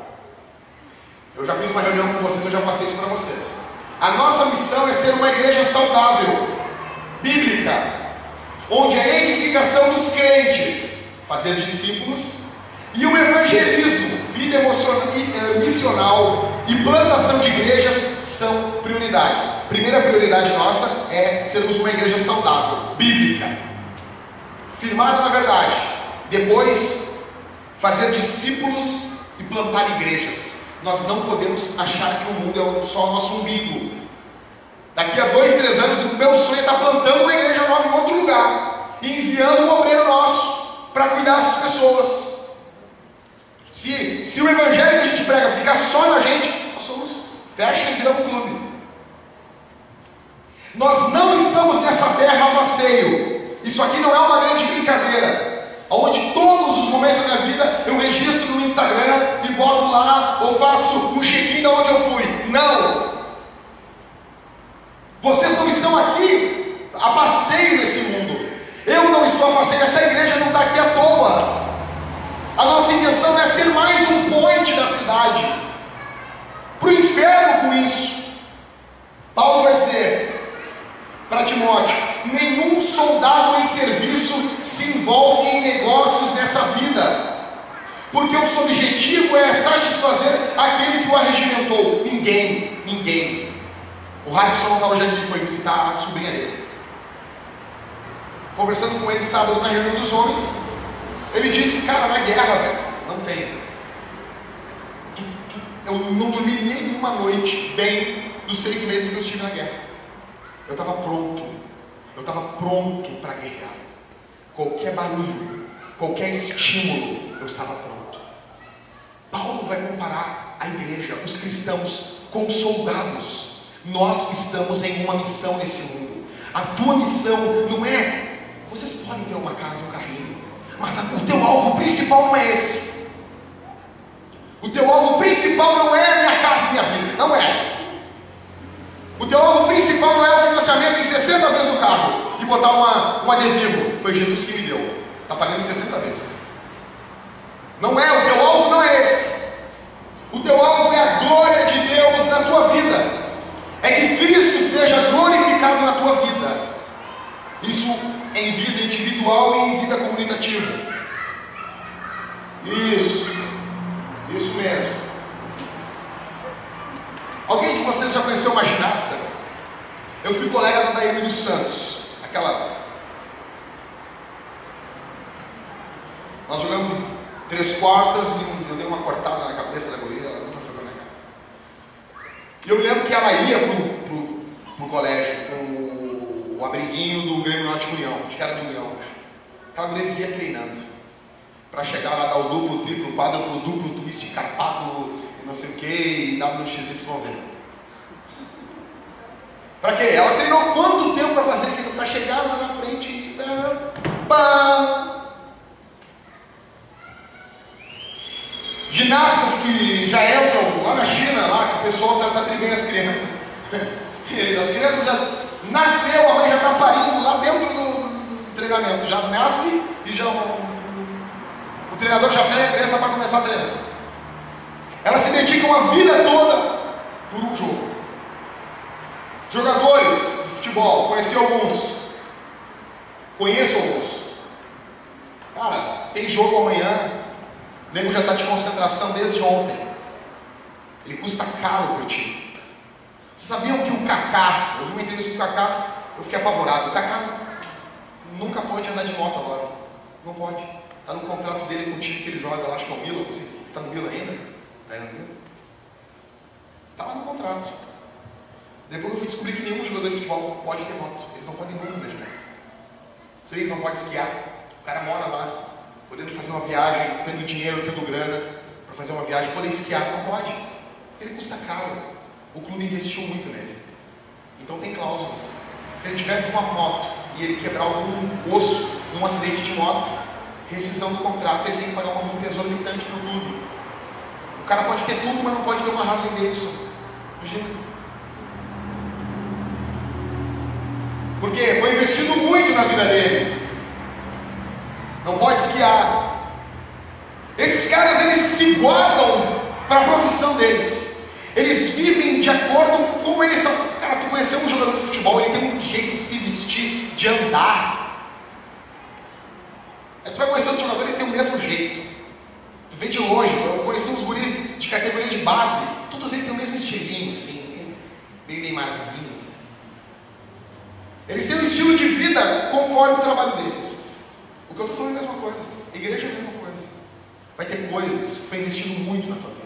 Speaker 1: Eu já fiz uma reunião com vocês, eu já passei isso para vocês. A nossa missão é ser uma igreja saudável, bíblica, onde a edificação dos crentes, fazer discípulos, e o evangelismo, vida missional e plantação de igrejas são prioridades. Primeira prioridade nossa é sermos uma igreja saudável, bíblica, firmada na verdade. Depois, fazer discípulos e plantar igrejas. Nós não podemos achar que o mundo é só o nosso umbigo. Daqui a 2, 3 anos, o meu sonho é estar plantando uma igreja nova em outro lugar e enviando um obreiro nosso para cuidar dessas pessoas. Se o evangelho que a gente prega ficar só na gente, nós somos fecha e viramos um clube. Nós não estamos nessa terra a passeio. Isso aqui não é uma grande brincadeira, onde todos os momentos da minha vida eu registro no Instagram e boto lá, ou faço um check-in de onde eu fui. Não! Vocês não estão aqui a passeio nesse mundo. Eu não estou a passeio, essa igreja não está aqui à toa. A nossa intenção é ser mais um point da cidade, para o inferno com isso. Paulo vai dizer para Timóteo: nenhum soldado em serviço se envolve em negócios nessa vida, porque o seu objetivo é satisfazer aquele que o arregimentou. Ninguém. O Harrison não estava hoje aqui, foi visitar a sobrinha dele. Conversando com ele sábado na reunião dos homens, ele disse: cara, na guerra, velho, não tem. Eu não dormi nenhuma noite bem dos 6 meses que eu estive na guerra. Eu estava pronto para guerrear. Qualquer barulho, qualquer estímulo, eu estava pronto. Paulo vai comparar a igreja, os cristãos, com soldados. Nós estamos em uma missão nesse mundo. A tua missão não é... Vocês podem ter uma casa e um carrinho, mas o teu alvo principal não é esse. O teu alvo principal não é minha casa e minha vida. Não é. O teu alvo principal não é o financiamento em 60 vezes no carro e botar um adesivo. Foi Jesus que me deu. Está pagando em 60 vezes. Não é. O teu alvo não é esse. O teu alvo é a glória de Deus na tua vida. É que Cristo seja glorificado na tua vida. Isso em vida individual e em vida comunitativa. Isso mesmo. Alguém de vocês já conheceu uma ginasta? Eu fui colega da Daiane dos Santos. Nós jogamos 3 quartas e eu dei uma cortada na cabeça da guria, ela nunca foi com a minha cara. E eu me lembro que ela ia pro colégio com o abriguinho do Grêmio Norte União, acho que era do União. Aquela guria vivia treinando para chegar lá, dar o duplo, triplo, quádruplo, duplo, twist, carpado, não sei o que, e WXYZ. Para quê? Ela treinou quanto tempo para fazer aquilo? Para chegar lá na frente e... Ginastas que já entram lá na China, lá que o pessoal trata bem as crianças. As crianças já nasceu, a mãe já está parindo lá dentro do treinamento. Já nasce e já o treinador já pega a criança para começar a treinar. Elas se dedicam a vida toda por um jogo. Jogadores de futebol, conheço alguns. Cara, tem jogo amanhã. O nego já está de concentração desde ontem. Ele custa caro para o time. Sabiam que o Kaká, eu vi uma entrevista com o Kaká, eu fiquei apavorado. O Kaká nunca pode andar de moto agora. Não pode. Está no contrato dele com o time que ele joga lá, acho que é o Milan. Está no Milan ainda? Está no Milan? Está lá no contrato. Depois eu fui descobrir que nenhum jogador de futebol pode ter moto. Eles não podem nunca andar de moto. Eles não podem esquiar. O cara mora lá, podendo fazer uma viagem, tendo dinheiro, tendo grana para fazer uma viagem, poder esquiar, não pode. Ele custa caro. O clube investiu muito nele. Então tem cláusulas. Se ele tiver de uma moto e ele quebrar algum osso num acidente de moto, rescisão do contrato, ele tem que pagar uma multa exorbitante para o clube. O cara pode ter tudo, mas não pode ter uma Harley Davidson. Imagina. Porque foi investido muito na vida dele. Não pode esquiar. Esses caras, eles se guardam para a profissão deles. Eles vivem de acordo com como eles são. Cara, tu conheceu um jogador de futebol, ele tem um jeito de se vestir, de andar. Aí tu vai conhecer um jogador, ele tem o mesmo jeito. Tu vê de longe. Eu conheci uns guris de categoria de base, todos eles têm o mesmo estilinho, assim, meio Neymarzinho, assim. Eles têm um estilo de vida conforme o trabalho deles. O que eu estou falando é a mesma coisa. A igreja é a mesma coisa. Vai ter coisas que foi investido muito na tua vida.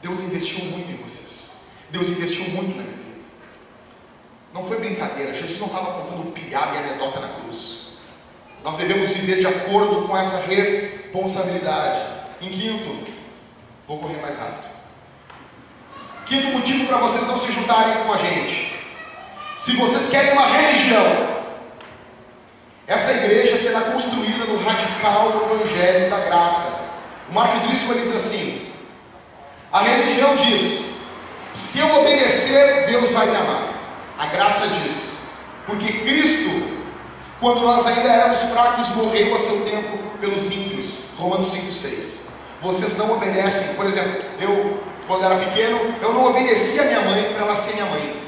Speaker 1: Deus investiu muito em vocês. Deus investiu muito na minha vida. Não foi brincadeira. Jesus não estava contando piada e anedota na cruz. Nós devemos viver de acordo com essa responsabilidade. Em quinto, vou correr mais rápido. Quinto motivo para vocês não se juntarem com a gente. Se vocês querem uma religião, essa igreja será construída no radical evangelho da graça. O Mark Driscoll diz assim: a religião diz, se eu obedecer, Deus vai me amar. A graça diz, Porque Cristo, quando nós ainda éramos fracos, morreu a seu tempo pelos ímpios. Romanos 5,6. Vocês não obedecem. Por exemplo, eu, quando era pequeno, eu não obedecia a minha mãe para ela ser minha mãe.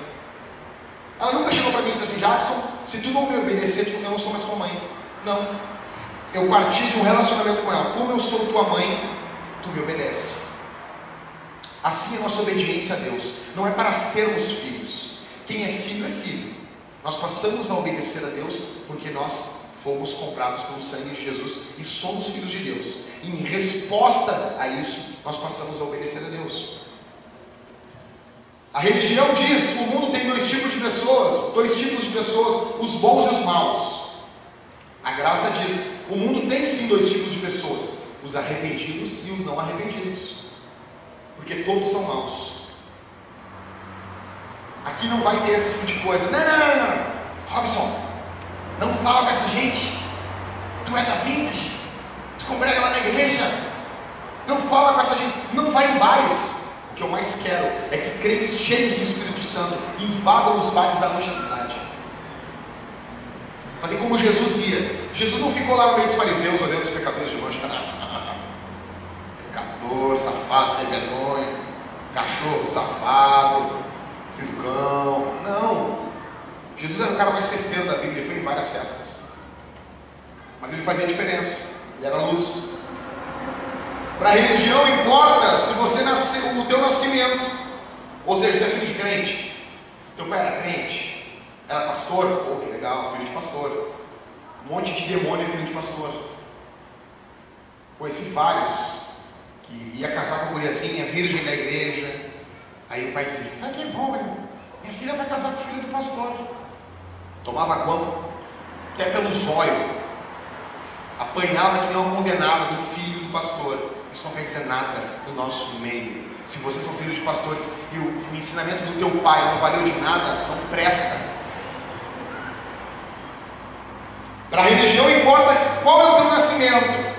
Speaker 1: Ela nunca chegou para mim e disse assim: Jackson, se tu não me obedecer, eu não sou mais tua mãe. Não. Eu parti de um relacionamento com ela. Como eu sou tua mãe, tu me obedece. Assim é a nossa obediência a Deus. Não é para sermos filhos. Quem é filho é filho. Nós passamos a obedecer a Deus porque nós fomos comprados pelo sangue de Jesus e somos filhos de Deus. E em resposta a isso, nós passamos a obedecer a Deus. A religião diz que o mundo tem dois tipos de pessoas, os bons e os maus. A graça diz: o mundo tem sim dois tipos de pessoas, os arrependidos e os não arrependidos, porque todos são maus. Aqui não vai ter esse tipo de coisa. Não, Robson, não fala com essa gente. Tu é da Vintage, tu congrega lá na igreja. Não fala com essa gente, não vai em bares. O que eu mais quero é que crentes cheios do Espírito Santo invadam os bares da noite da cidade. Fazem como Jesus ia. Jesus não ficou lá no meio dos fariseus olhando os pecadores de longe. Pecador, safado, sem vergonha, cachorro safado, filho do cão. Não. Jesus era o cara mais festeiro da Bíblia. Ele foi em várias festas, mas ele fazia diferença. Ele era luz. Para a religião importa se você nasceu, o teu nascimento, ou seja, tu é filho de crente, teu pai era crente, era pastor, pô, que legal, filho de pastor. Um monte de demônio é filho de pastor. Conheci vários que ia casar com a guriazinha virgem da igreja. Aí o pai dizia: ah, que bom, minha filha vai casar com o filho do pastor. Tomava guampa até pelo zóio, apanhava que nem uma condenada do filho do pastor. Isso não quer dizer nada no nosso meio. Se vocês são filhos de pastores e o ensinamento do teu pai não valeu de nada, não presta. Para a religião importa qual é o teu nascimento.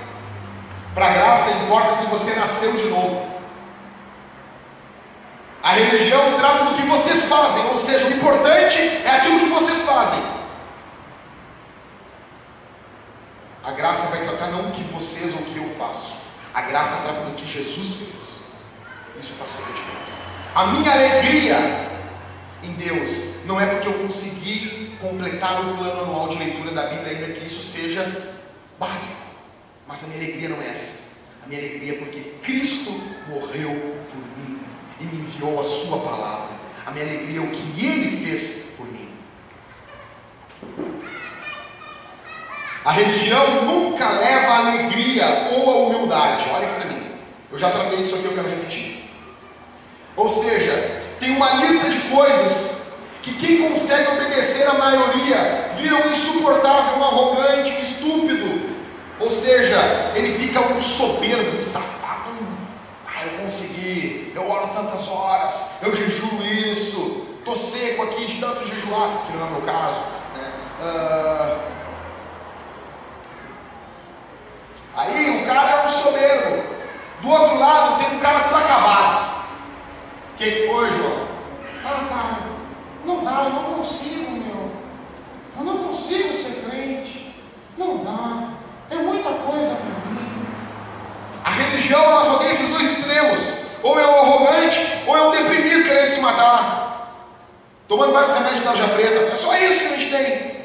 Speaker 1: Para a graça importa se você nasceu de novo. A religião trata do que vocês fazem, ou seja, o importante é aquilo que vocês fazem. A graça vai tratar não o que vocês ou o que eu faço. A graça trata do que Jesus fez. Isso faz toda a diferença. A minha alegria em Deus não é porque eu consegui completar o plano anual de leitura da Bíblia, ainda que isso seja básico. Mas a minha alegria não é essa. A minha alegria é porque Cristo morreu por mim e me enviou a sua palavra. A minha alegria é o que Ele fez por mim. A religião nunca leva a alegria ou a humildade. Olha aqui para mim. Eu já tratei disso aqui, eu quero repetir. Ou seja, tem uma lista de coisas que quem consegue obedecer a maioria vira um insuportável, um arrogante, um estúpido. Ou seja, ele fica um soberbo, um safado. Eu consegui, eu oro tantas horas, eu jejuo isso, estou seco aqui de tanto jejuar, que não é o meu caso, né? Aí o cara é um soberbo. Do outro lado tem um cara todo acabado. O que foi, João? Cara, não dá, eu não consigo, meu. Eu não consigo ser crente. Não dá. É muita coisa para mim. A religião, ela só tem esses dois extremos. Ou é um arrogante, ou é um deprimido querendo se matar, tomando vários remédios de tarja preta. É só isso que a gente tem.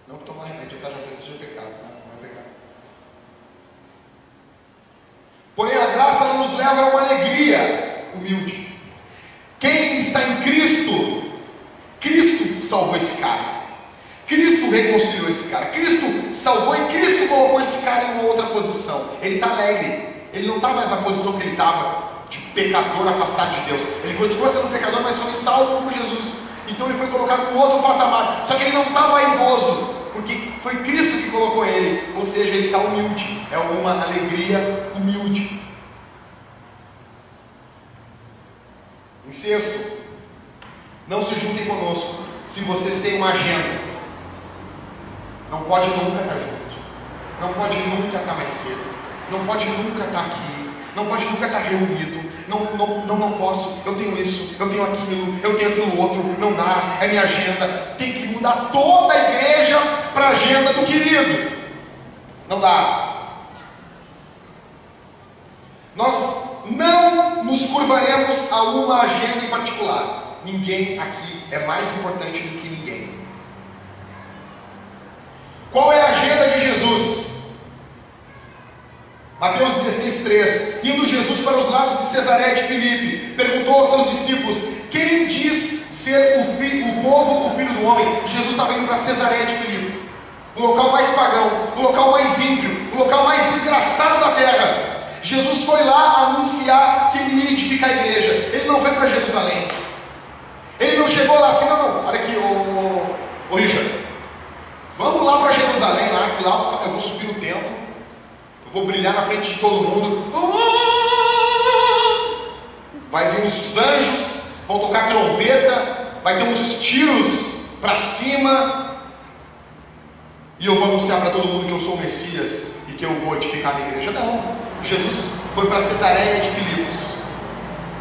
Speaker 1: Não que tomar remédio de tarja preta seja pecado, tá? Não é pecado. Porém, a graça nos leva a uma alegria humilde. Quem está em Cristo, Cristo salvou esse cara. Cristo reconciliou esse cara. Cristo salvou e Cristo colocou esse cara em uma outra posição. Ele está alegre. Ele não está mais na posição que ele estava, de pecador afastado de Deus. Ele continua sendo pecador, mas foi salvo como Jesus. Então ele foi colocado em outro patamar. Só que ele não está vaidoso, porque foi Cristo que colocou ele. Ou seja, ele está humilde. É uma alegria humilde. Em sexto, não se juntem conosco se vocês têm uma agenda. Não pode nunca estar junto. Não pode nunca estar mais cedo. Não pode nunca estar aqui. não pode nunca estar reunido, não posso, eu tenho isso, eu tenho aquilo outro, não dá, é minha agenda. Tem que mudar toda a igreja para a agenda do querido. Não dá. Nós não nos curvaremos a uma agenda em particular. Ninguém aqui é mais importante do que ninguém. Qual é a agenda de Jesus? Mateus 16:3. Indo Jesus para os lados de Cesareia de Filipe, perguntou aos seus discípulos: quem diz ser o povo o filho do homem? Jesus estava indo para Cesareia de Filipe, o local mais pagão, o local mais ímpio, o local mais desgraçado da terra. Jesus foi lá anunciar que ele ia edificar a igreja. Ele não foi para Jerusalém. Ele não chegou lá assim, não, olha aqui, ô Richard, vamos lá para Jerusalém, lá, que lá eu vou subir no templo, eu vou brilhar na frente de todo mundo, vai vir os anjos, vão tocar trompeta, vai ter uns tiros para cima, e eu vou anunciar para todo mundo que eu sou o Messias e que eu vou edificar a minha igreja. Não, Jesus foi para Cesareia de Filipos,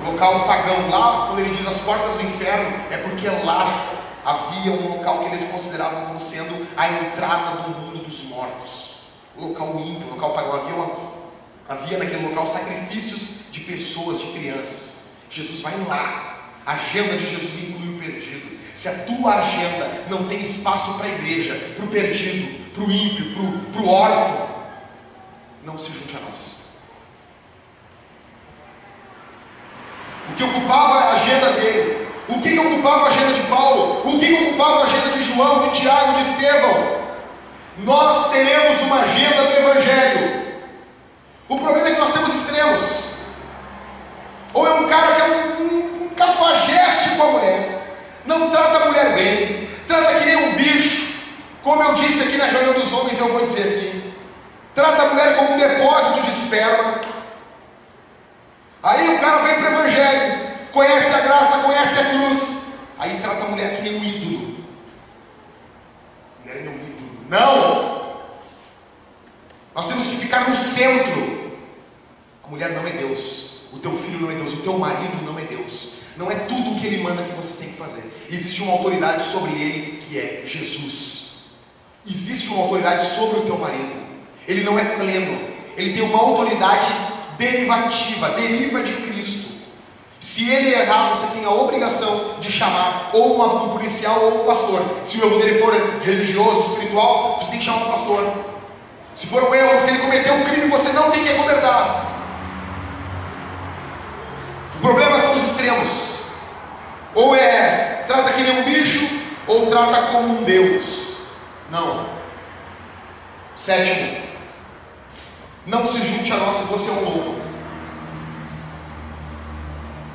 Speaker 1: local pagão. Lá, quando ele diz as portas do inferno, é porque lá havia um local que eles consideravam como sendo a entrada do mundo dos mortos, o local ímpio, o local pagão. Havia naquele local sacrifícios de pessoas, de crianças. Jesus vai lá. A agenda de Jesus inclui o perdido. Se a tua agenda não tem espaço para a igreja, para o perdido, para o ímpio, para o órfão, não se junte a nós. O que ocupava a agenda dele, o que ocupava a agenda de Paulo, o que ocupava a agenda de João, de Tiago, de Estevão. Nós teremos uma agenda do Evangelho. O problema é que nós temos extremos. Ou é um cara que é um cafajeste com a mulher, não trata a mulher bem, trata que nem um bicho, como eu disse aqui na reunião dos homens, eu vou dizer aqui, trata a mulher como um depósito de esperma. Aí o cara vem para o Evangelho, conhece a graça, conhece a cruz, aí trata a mulher que nem um ídolo. Mulher é um ídolo. Não! Nós temos que ficar no centro. A mulher não é Deus, o teu filho não é Deus, o teu marido não é Deus. Não é tudo o que ele manda que vocês têm que fazer. Existe uma autoridade sobre ele que é Jesus. Existe uma autoridade sobre o teu marido. Ele não é pleno, ele tem uma autoridade derivativa, deriva de Cristo. Se ele errar, você tem a obrigação de chamar ou um policial ou um pastor. Se o erro dele for religioso, espiritual, você tem que chamar um pastor. Se for um erro, se ele cometeu um crime, você não tem que acobertar. O problema são os extremos. Ou trata que nem um bicho, ou trata como um Deus. Não. Sétimo, não se junte a nós se você é um louco.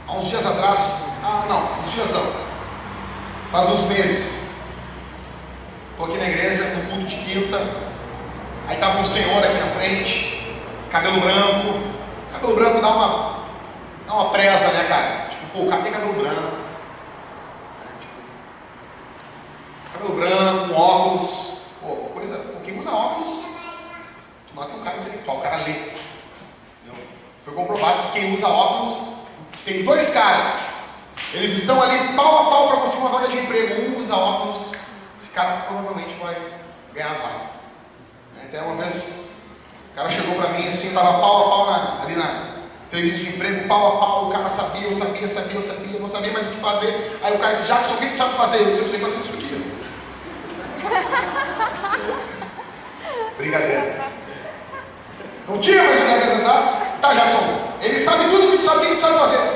Speaker 1: Há uns dias atrás, faz uns meses, estou aqui na igreja, no culto de quinta, aí estava um senhor aqui na frente, cabelo branco dá uma presa, né, cara? Tipo, pô, o cara tem cabelo branco, cabelo branco, com óculos, pô, quem usa óculos, tu nota que o cara é intelectual, o cara lê. Entendeu? Foi comprovado que quem usa óculos, tem dois caras, eles estão ali pau a pau para conseguir uma vaga de emprego. Um usa óculos, esse cara provavelmente vai ganhar a vaga. Até uma vez, o cara chegou para mim assim, estava pau a pau ali na entrevista de emprego, pau a pau, o cara sabia, eu não sabia mais o que fazer. Aí o cara disse: Jackson, o que tu sabe fazer? Eu disse: eu sei fazer isso aqui. Brincadeira. Não tinha mais o que apresentar? Tá, Jackson, ele sabe tudo que tu sabe, o que tu sabe fazer?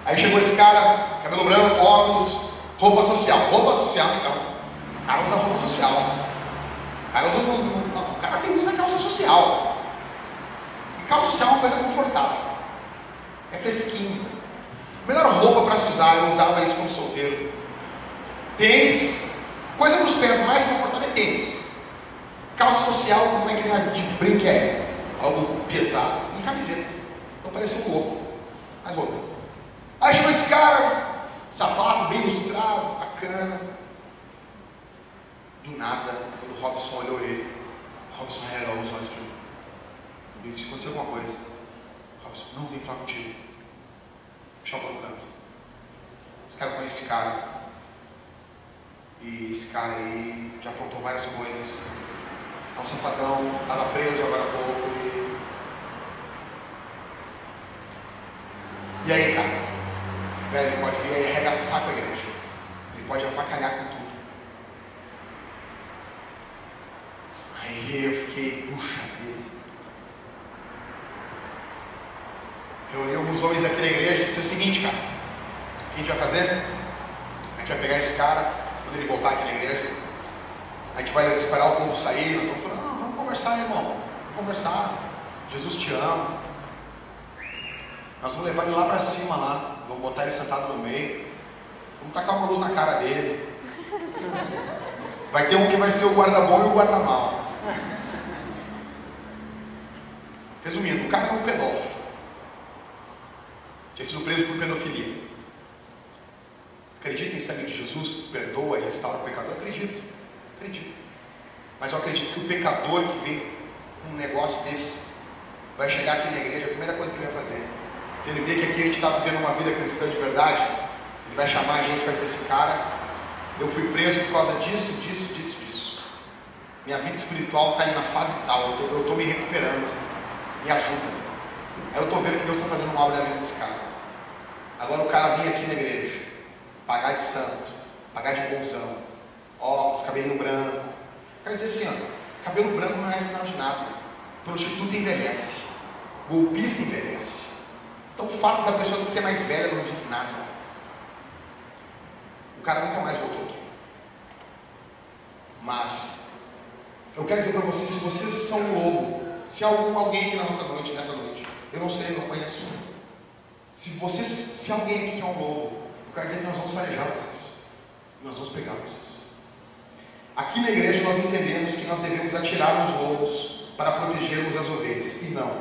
Speaker 1: Aí chegou esse cara, cabelo branco, óculos, roupa social então. O cara usa roupa social. O cara usa calça social. E calça social é uma coisa confortável. É fresquinho. A melhor roupa para se usar, eu usava isso como solteiro. Tênis, coisa para os pés mais confortável é tênis. Calça social, como é que de brinco é? Algo pesado. E camiseta. Então parecia um louco. Mas voltando. Aí chegou esse cara, sapato bem lustrado, bacana. Do nada, quando o Robson olhou ele, o Robson regalou os olhos para mim. Eu disse: aconteceu alguma coisa? Robson: não, vem falar contigo. Me chamou no canto. Os caras conhecem esse cara. E esse cara aí já aprontou várias coisas. É um safadão, estava preso agora há pouco. E aí, cara? Velho, ele pode vir aí arregaçar com a igreja. Ele pode avacalhar com tudo. Aí eu fiquei, puxa vida. Reuni alguns homens aqui na igreja e disse o seguinte, cara: o que a gente vai fazer? A gente vai pegar esse cara, quando ele voltar aqui na igreja, a gente vai esperar o povo sair, nós vamos falar: não, vamos conversar, irmão, vamos conversar, Jesus te ama. Nós vamos levar ele lá para cima, lá, vamos botar ele sentado no meio, vamos tacar uma luz na cara dele. Vai ter um que vai ser o guarda bom e o guarda mal. Resumindo, o cara é um pedófilo. Tinha sido preso por pedofilia. Acredita em sangue de Jesus? Perdoa e restaura o pecador? Acredito. Mas eu acredito que o pecador que vem com um negócio desse vai chegar aqui na igreja, a primeira coisa que ele vai fazer, se ele vê que aqui a gente está vivendo uma vida cristã de verdade, ele vai chamar a gente e vai dizer assim: cara, eu fui preso por causa disso. Minha vida espiritual está aí na fase tal, eu estou me recuperando, me ajuda. Aí eu estou vendo que Deus está fazendo uma obra na vida desse cara. Agora o cara vem aqui na igreja, pagar de santo, pagar de bonzão, óculos, cabelinho branco. Quero dizer assim, ó, cabelo branco não é sinal de nada. Prostituta envelhece, golpista envelhece. Então o fato da pessoa ser mais velha não diz nada. O cara nunca mais voltou aqui. Mas eu quero dizer para vocês, se vocês são um lobo, se há alguém aqui nessa noite, eu não sei, eu não conheço. Se alguém aqui que é um lobo, eu quero dizer que nós vamos farejar vocês. Nós vamos pegar vocês. Aqui na igreja nós entendemos que nós devemos atirar os lobos para protegermos as ovelhas. E não,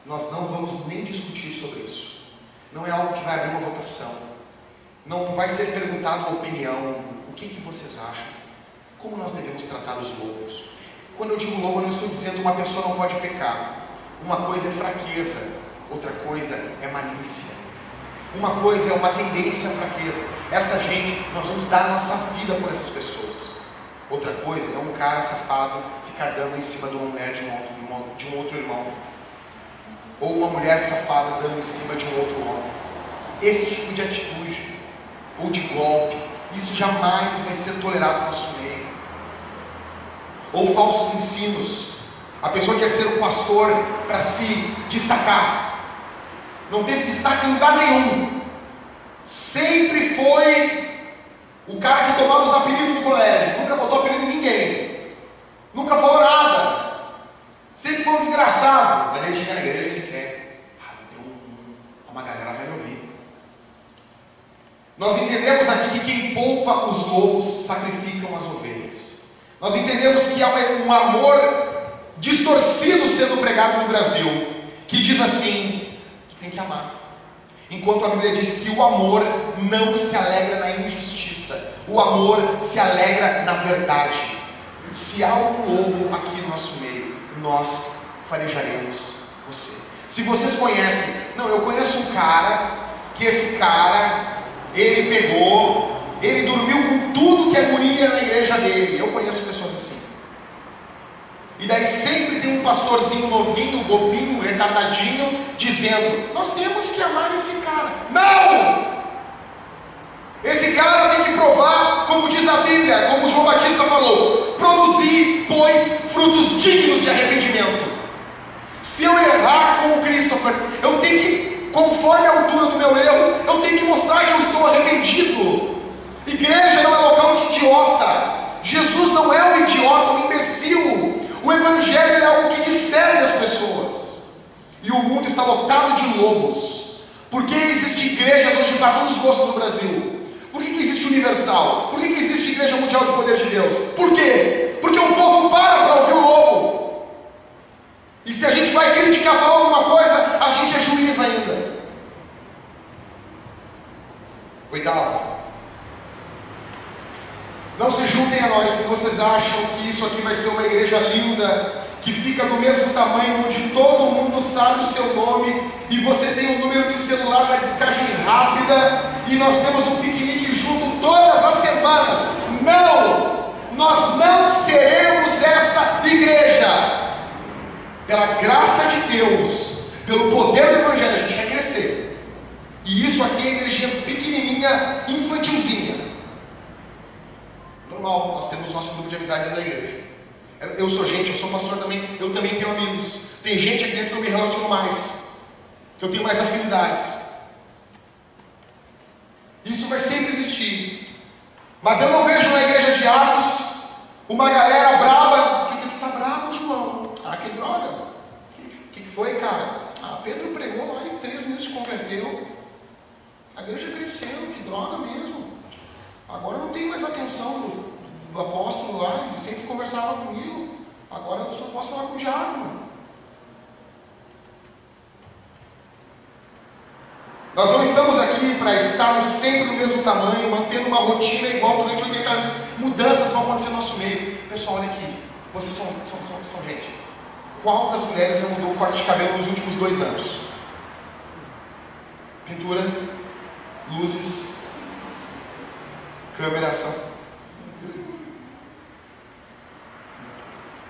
Speaker 1: nós não vamos nem discutir sobre isso. Não é algo que vai abrir uma votação. Não vai ser perguntada uma opinião. O que vocês acham? Como nós devemos tratar os lobos? Quando eu digo lobo, eu não estou dizendo uma pessoa não pode pecar. Uma coisa é fraqueza, outra coisa é malícia. Uma coisa é uma tendência à fraqueza. Essa gente, nós vamos dar a nossa vida por essas pessoas. Outra coisa é um cara safado ficar dando em cima de uma mulher de um outro irmão. Ou uma mulher safada dando em cima de um outro homem. Esse tipo de atitude, ou de golpe, isso jamais vai ser tolerado no nosso meio. Ou falsos ensinos. A pessoa quer ser um pastor para se destacar. Não teve destaque em lugar nenhum. Sempre foi o cara que tomava os apelidos do colégio. Nunca botou apelido em ninguém. Nunca falou nada. Sempre foi um desgraçado. Mas ele chega na igreja e ele quer. Uma galera vai me ouvir. Nós entendemos aqui que quem poupa os lobos sacrificam as ovelhas. Nós entendemos que há um amor distorcido sendo pregado no Brasil, que diz assim: tu tem que amar. Enquanto a Bíblia diz que o amor não se alegra na injustiça, o amor se alegra na verdade. Se há um lobo aqui no nosso meio, nós farejaremos você. Se vocês conhecem, não, eu conheço um cara, que esse cara, ele pegou, ele dormiu com tudo que é guria na igreja dele. Eu conheço pessoas assim. E daí sempre tem um pastorzinho novinho, bobinho, retardadinho, dizendo: nós temos que amar esse cara. Não! Esse cara tem que provar, como diz a Bíblia, como João Batista falou: produzir, pois, frutos dignos de arrependimento. Se eu errar como Christopher, eu tenho que, conforme a altura do meu erro, eu tenho que mostrar que eu estou arrependido. Igreja não é local de idiota. Jesus não é um idiota, um imbecil. O Evangelho é algo que discerne as pessoas. E o mundo está lotado de lobos. Por que existem igrejas hoje para todos os gostos no Brasil? Por que existe Universal? Por que existe Igreja Mundial do Poder de Deus? Por quê? Porque o povo não para ouvir o lobo. E se a gente vai criticar, falar alguma coisa, a gente é juiz ainda. Não se juntem a nós se vocês acham que isso aqui vai ser uma igreja linda, que fica do mesmo tamanho, onde todo mundo sabe o seu nome, e você tem um número de celular na descagem rápida, e nós temos um piquenique junto todas as semanas. Não! Nós não seremos essa igreja. Pela graça de Deus, pelo poder do Evangelho, a gente quer crescer. E isso aqui é igrejinha pequenininha, infantilzinha. Normal, nós temos nosso grupo de amizade dentro da igreja. Eu sou gente, eu sou pastor também, eu também tenho amigos. Tem gente aqui dentro que eu me relaciono mais, que eu tenho mais afinidades. Isso vai sempre existir. Mas eu não vejo na igreja de Atos uma galera braba. Por que tá bravo, João? Ah, que droga. O que foi, cara? Ah, Pedro pregou lá e 3 minutos se converteu. A igreja cresceu, que droga mesmo. Agora eu não tenho mais atenção do apóstolo lá, ele sempre conversava comigo. Agora eu só posso falar com o diácono. Nós não estamos aqui para estarmos sempre no mesmo tamanho, mantendo uma rotina igual durante 80 anos. Mudanças vão acontecer no nosso meio. Pessoal, olha aqui, vocês são gente. Qual das mulheres já mudou o corte de cabelo nos últimos 2 anos? Pintura, luzes, câmera, ação.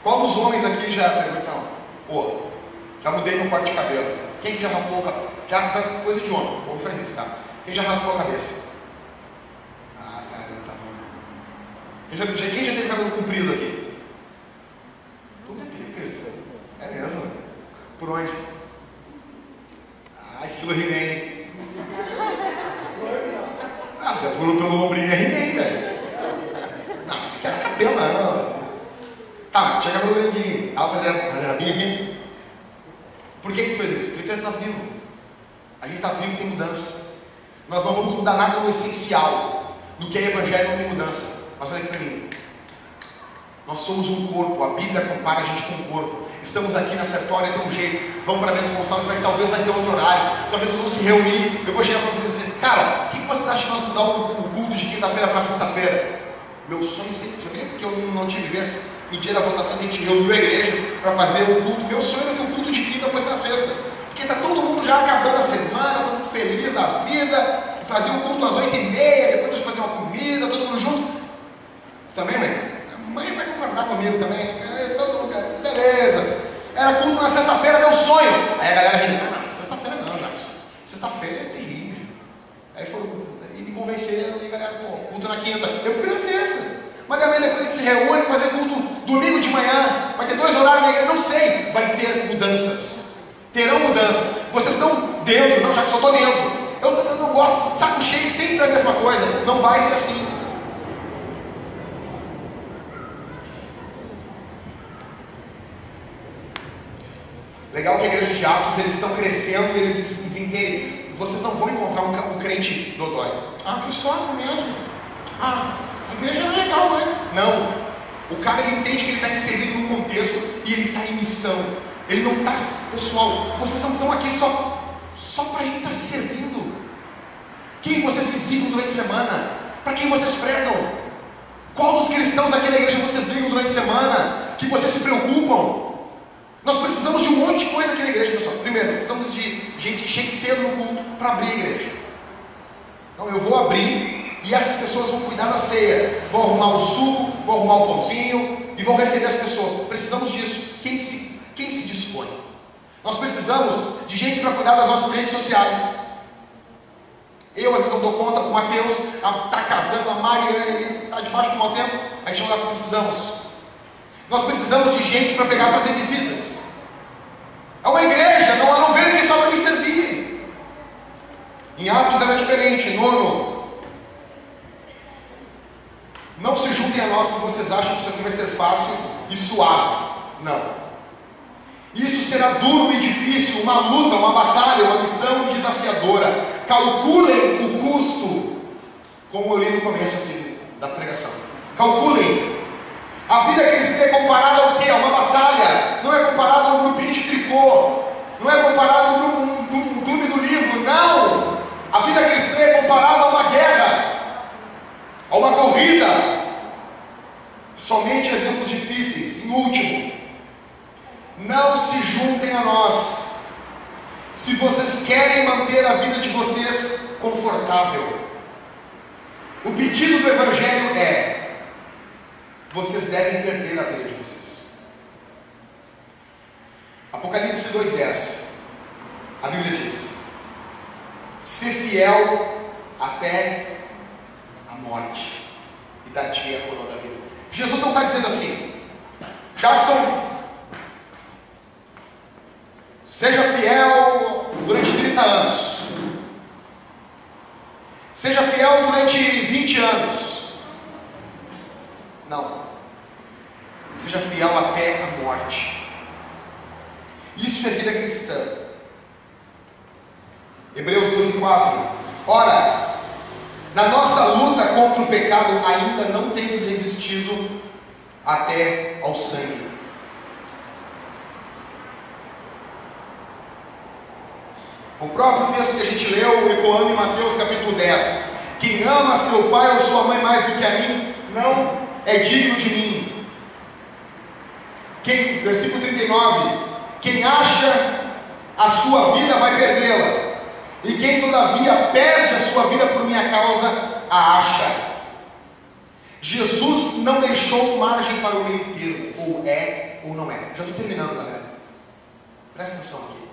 Speaker 1: Qual dos homens aqui já pegou assim, pô, já mudei meu corte de cabelo? Quem que já rapou o cabelo? Já coisa de homem, o homem faz isso, tá? Quem já raspou a cabeça? Ah, esse cara não tá bom. Quem já teve cabelo comprido aqui? Tudo aqui, Cristo. É mesmo? Por onde? Ah, estilo He-Man. Ah, você pulou pelo ombrinho, é He-Man, velho. Não, você quer cabelo, não. Tá, tinha cabelo grandinho. Ela fazia rabinho aqui. Por que tu fez isso? Porque tu está vivo. A gente está vivo, tem mudança. Nós não vamos mudar nada no essencial. No que é evangelho não tem mudança. Mas olha aqui para mim. Nós somos um corpo. A Bíblia compara a gente com um corpo. Estamos aqui na Sertória, tem um jeito. Vamos para Bento Gonçalves, talvez vai ter outro horário. Talvez nós vamos se reunir. Eu vou chegar para vocês e dizer, cara, o que vocês acham de nós mudar o culto de quinta-feira para sexta-feira? Meu sonho sempre, sabia? Porque eu não tive vez. No dia da votação a gente reuniu a igreja para fazer o culto. Meu sonho era que o culto de quinta fosse na sexta. Porque está todo mundo já acabando a semana, todo mundo feliz da vida. Fazia um culto às 8h30, depois a gente fazia uma comida, todo mundo junto. Também, mãe? A mãe vai concordar comigo também. Todo mundo, beleza. Era culto na sexta-feira, meu sonho. Aí a galera rindo, não, sexta-feira não, Jackson. Sexta-feira é terrível. Aí me convenceram e a galera, pô, culto na quinta. Eu fui na sexta. Mas também depois a gente se reúne, fazer culto domingo de manhã, vai ter 2 horários na igreja, não sei, vai ter mudanças, terão mudanças. Vocês estão dentro, não, já que só estou dentro. Eu não gosto, saco cheio sempre é a mesma coisa, não vai ser assim. Legal que a igreja de Atos, eles estão crescendo, eles entendem. Vocês não vão encontrar um crente dodói. Ah, que saco mesmo. Ah, a igreja não é legal, mas... Não, o cara ele entende que ele está inserido no contexto e ele está em missão. Ele não está... Pessoal, vocês não estão aqui só para ele estar se servindo. Quem vocês visitam durante a semana? Para quem vocês pregam? Qual dos cristãos aqui na igreja vocês ligam durante a semana? Que vocês se preocupam? Nós precisamos de um monte de coisa aqui na igreja, pessoal. Primeiro, nós precisamos de gente que chegue cedo no culto para abrir a igreja. Então eu vou abrir... E essas pessoas vão cuidar da ceia, vão arrumar o suco, vão arrumar o pãozinho e vão receber as pessoas. Precisamos disso. Quem se dispõe? Nós precisamos de gente para cuidar das nossas redes sociais. Eu às vezes não dou conta, o Mateus está casando, a Mariane está debaixo do mau tempo. A gente não dá, precisamos. Nós precisamos de gente para pegar e fazer visitas. É uma igreja, eu não venho aqui só para me servir. Em Atos era diferente. Nono. Não se juntem a nós se vocês acham que isso aqui vai ser fácil e suave. Não. Isso será duro e difícil, uma luta, uma batalha, uma missão desafiadora. Calculem o custo, como eu li no começo aqui da pregação. Calculem. A vida cristã é comparada ao quê? A uma batalha. Não é comparada a um grupinho de tricô. Não é comparada a um clube do livro. Não. A vida cristã é comparada a uma guerra, a uma corrida. manter a vida de vocês confortável. O pedido do Evangelho é: vocês devem perder a vida de vocês. Apocalipse 2:10, a Bíblia diz: ser fiel até a morte, e dar-te a coroa da vida. Jesus não está dizendo assim: Jackson, seja fiel durante 30 anos, seja fiel durante 20 anos. Não. Seja fiel até a morte. Isso é vida cristã. Hebreus 12:4. Ora, na nossa luta contra o pecado ainda não tens resistido até ao sangue. O próprio texto que a gente leu, ecoando em Mateus capítulo 10: quem ama seu pai ou sua mãe mais do que a mim, não é digno de mim. Versículo 39: quem acha a sua vida vai perdê-la, e quem todavia perde a sua vida por minha causa, a acha. Jesus não deixou margem para o meio termo, ou é ou não é. Já estou terminando, galera. Presta atenção aqui.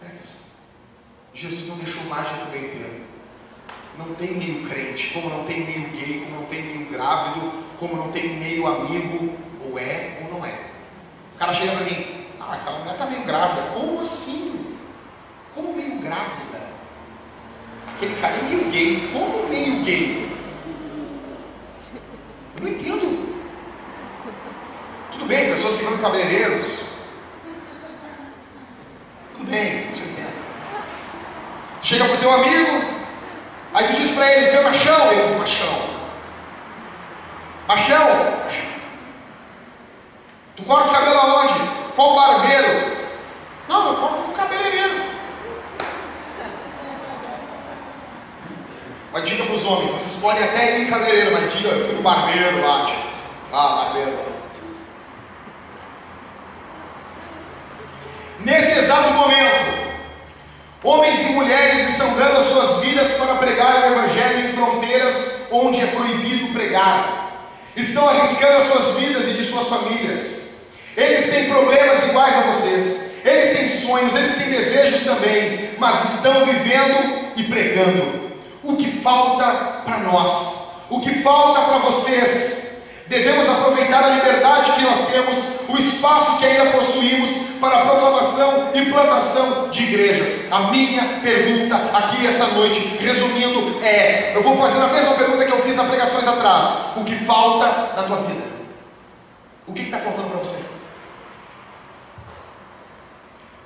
Speaker 1: Presta atenção. Jesus não deixou margem para o meio termo. Não tem meio crente, como não tem meio gay, como não tem meio grávido, como não tem meio amigo, ou é ou não é. O cara chega para mim: aquela mulher está meio grávida. Como assim? Como meio grávida? Aquele cara é meio gay. Como meio gay? Eu não entendo. Tudo bem, pessoas que vão cabeleireiros. Tudo bem, isso eu entendo. Tu chega para o teu amigo, aí tu diz para ele: tu é machão? Ele diz: machão. Machão? Tu corta o cabelo aonde? Qual barbeiro? Não, eu corto com o cabeleireiro. Mas diga para os homens: vocês podem até ir em cabeleireiro, mas diga: eu fui no barbeiro lá, tipo. Barbeiro. Nesse exato momento, homens e mulheres estão dando as suas vidas para pregar o Evangelho em fronteiras onde é proibido pregar. Estão arriscando as suas vidas e de suas famílias. Eles têm problemas iguais a vocês. Eles têm sonhos, eles têm desejos também, mas estão vivendo e pregando. O que falta para nós? O que falta para vocês? Devemos aproveitar a liberdade que nós temos, o espaço que ainda possuímos para a proclamação e plantação de igrejas. A minha pergunta aqui essa noite, resumindo, eu vou fazer a mesma pergunta que eu fiz nas pregações atrás: o que falta na tua vida? O que está faltando para você?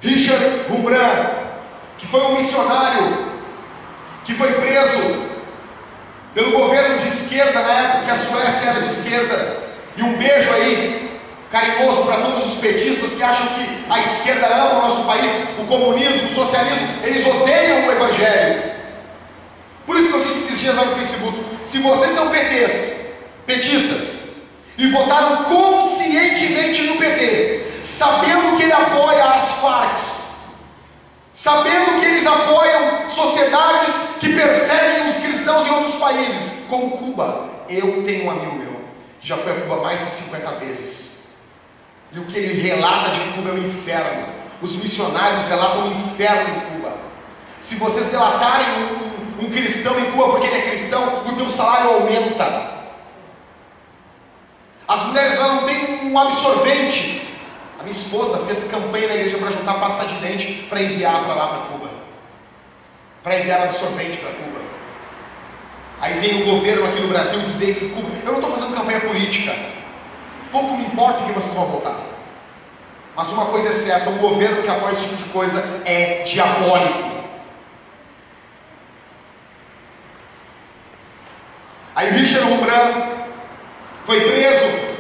Speaker 1: Richard Rembrandt, que foi um missionário que foi preso pelo governo de esquerda na época, que a Suécia era de esquerda. E um beijo aí carinhoso para todos os petistas que acham que a esquerda ama o nosso país, o comunismo, o socialismo. Eles odeiam o Evangelho. Por isso que eu disse esses dias lá no Facebook: se vocês são petistas, e votaram conscientemente no PT, sabendo que ele apoia as Farc, sabendo que eles apoiam sociedades que perseguem os cristãos em outros países, como Cuba. Eu tenho um amigo meu que já foi a Cuba mais de 50 vezes, e o que ele relata de Cuba é o inferno. Os missionários relatam o inferno de Cuba. Se vocês delatarem um cristão em Cuba porque ele é cristão, o teu salário aumenta. As mulheres lá não têm um absorvente. A minha esposa fez campanha na igreja para juntar pasta de dente para enviar para lá, para Cuba, para enviar absorvente para Cuba. Aí vem o governo aqui no Brasil dizer que Cuba... Eu não estou fazendo campanha política, pouco me importa o que vocês vão votar, mas uma coisa é certa: o governo que apoia esse tipo de coisa é diabólico. Aí Richard Rembrandt foi preso,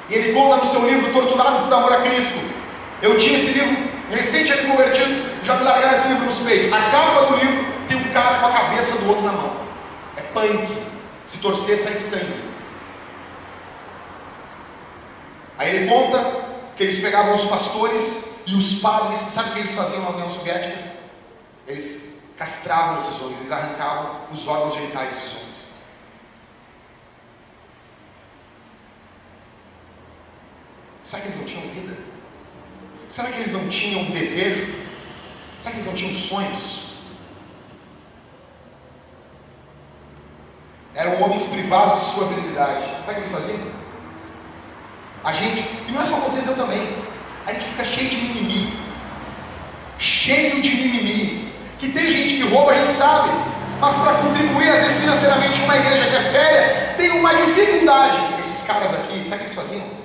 Speaker 1: e ele conta no seu livro Torturado por Amor a Cristo. Eu tinha esse livro, recente aqui convertido, já me largaram esse livro nos peitos. A capa do livro tem um cara com a cabeça do outro na mão. É punk. Se torcer, sai sangue. Aí ele conta que eles pegavam os pastores e os padres. Sabe o que eles faziam na União Soviética? eles castravam esses homens, eles arrancavam os órgãos genitais desses homens. Será que eles não tinham vida? Será que eles não tinham desejo? Será que eles não tinham sonhos? Eram homens privados de sua virilidade. Sabe o que eles faziam? A gente, e não é só vocês, eu também, a gente fica cheio de mimimi. Cheio de mimimi. Que tem gente que rouba, a gente sabe. Mas para contribuir, às vezes, financeiramente, uma igreja que é séria, tem uma dificuldade. Esses caras aqui, sabe o que eles faziam?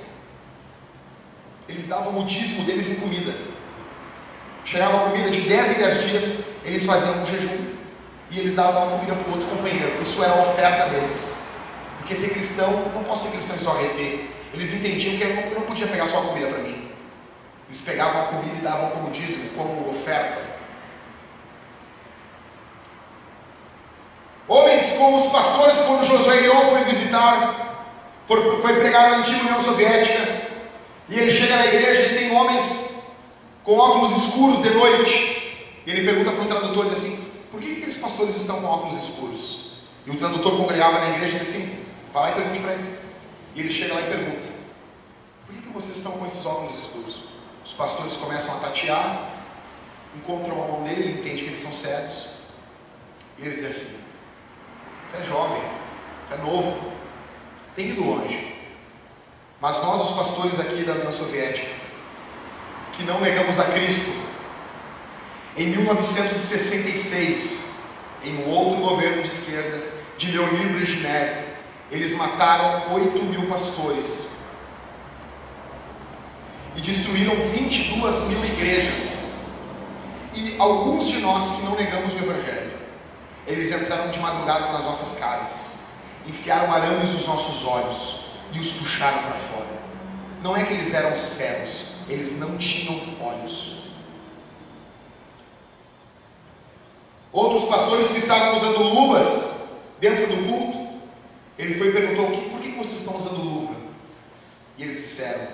Speaker 1: Eles davam o dízimo deles em comida. Chegava a comida de 10 em 10 dias, eles faziam um jejum. E eles davam a comida para o outro companheiro. Isso era a oferta deles. Porque ser cristão, não posso ser cristão e só reter. Eles entendiam que eu não podia pegar só a comida para mim. Eles pegavam a comida e davam como dízimo, como oferta. Homens como os pastores, quando Josué Leon foi visitar, foi pregar na antiga União Soviética, e ele chega na igreja e tem homens com óculos escuros de noite. E ele pergunta para o tradutor, diz assim: por que aqueles pastores estão com óculos escuros? E o tradutor congregava na igreja e diz assim: vai lá e pergunte para eles. E ele chega lá e pergunta: por que vocês estão com esses óculos escuros? Os pastores começam a tatear, encontram a mão dele, ele entende que eles são cegos. E ele diz assim: tu é jovem, tu é novo, tem ido longe. Mas nós, os pastores aqui da União Soviética, que não negamos a Cristo, em 1966, em um outro governo de esquerda, de Leonid Brezhnev, eles mataram 8.000 pastores e destruíram 22.000 igrejas. E alguns de nós que não negamos o Evangelho, eles entraram de madrugada nas nossas casas, enfiaram arames nos nossos olhos e os puxaram para fora. Não é que eles eram cegos, eles não tinham olhos. Outros pastores que estavam usando luvas dentro do culto, ele foi e perguntou: por que vocês estão usando luva? E eles disseram: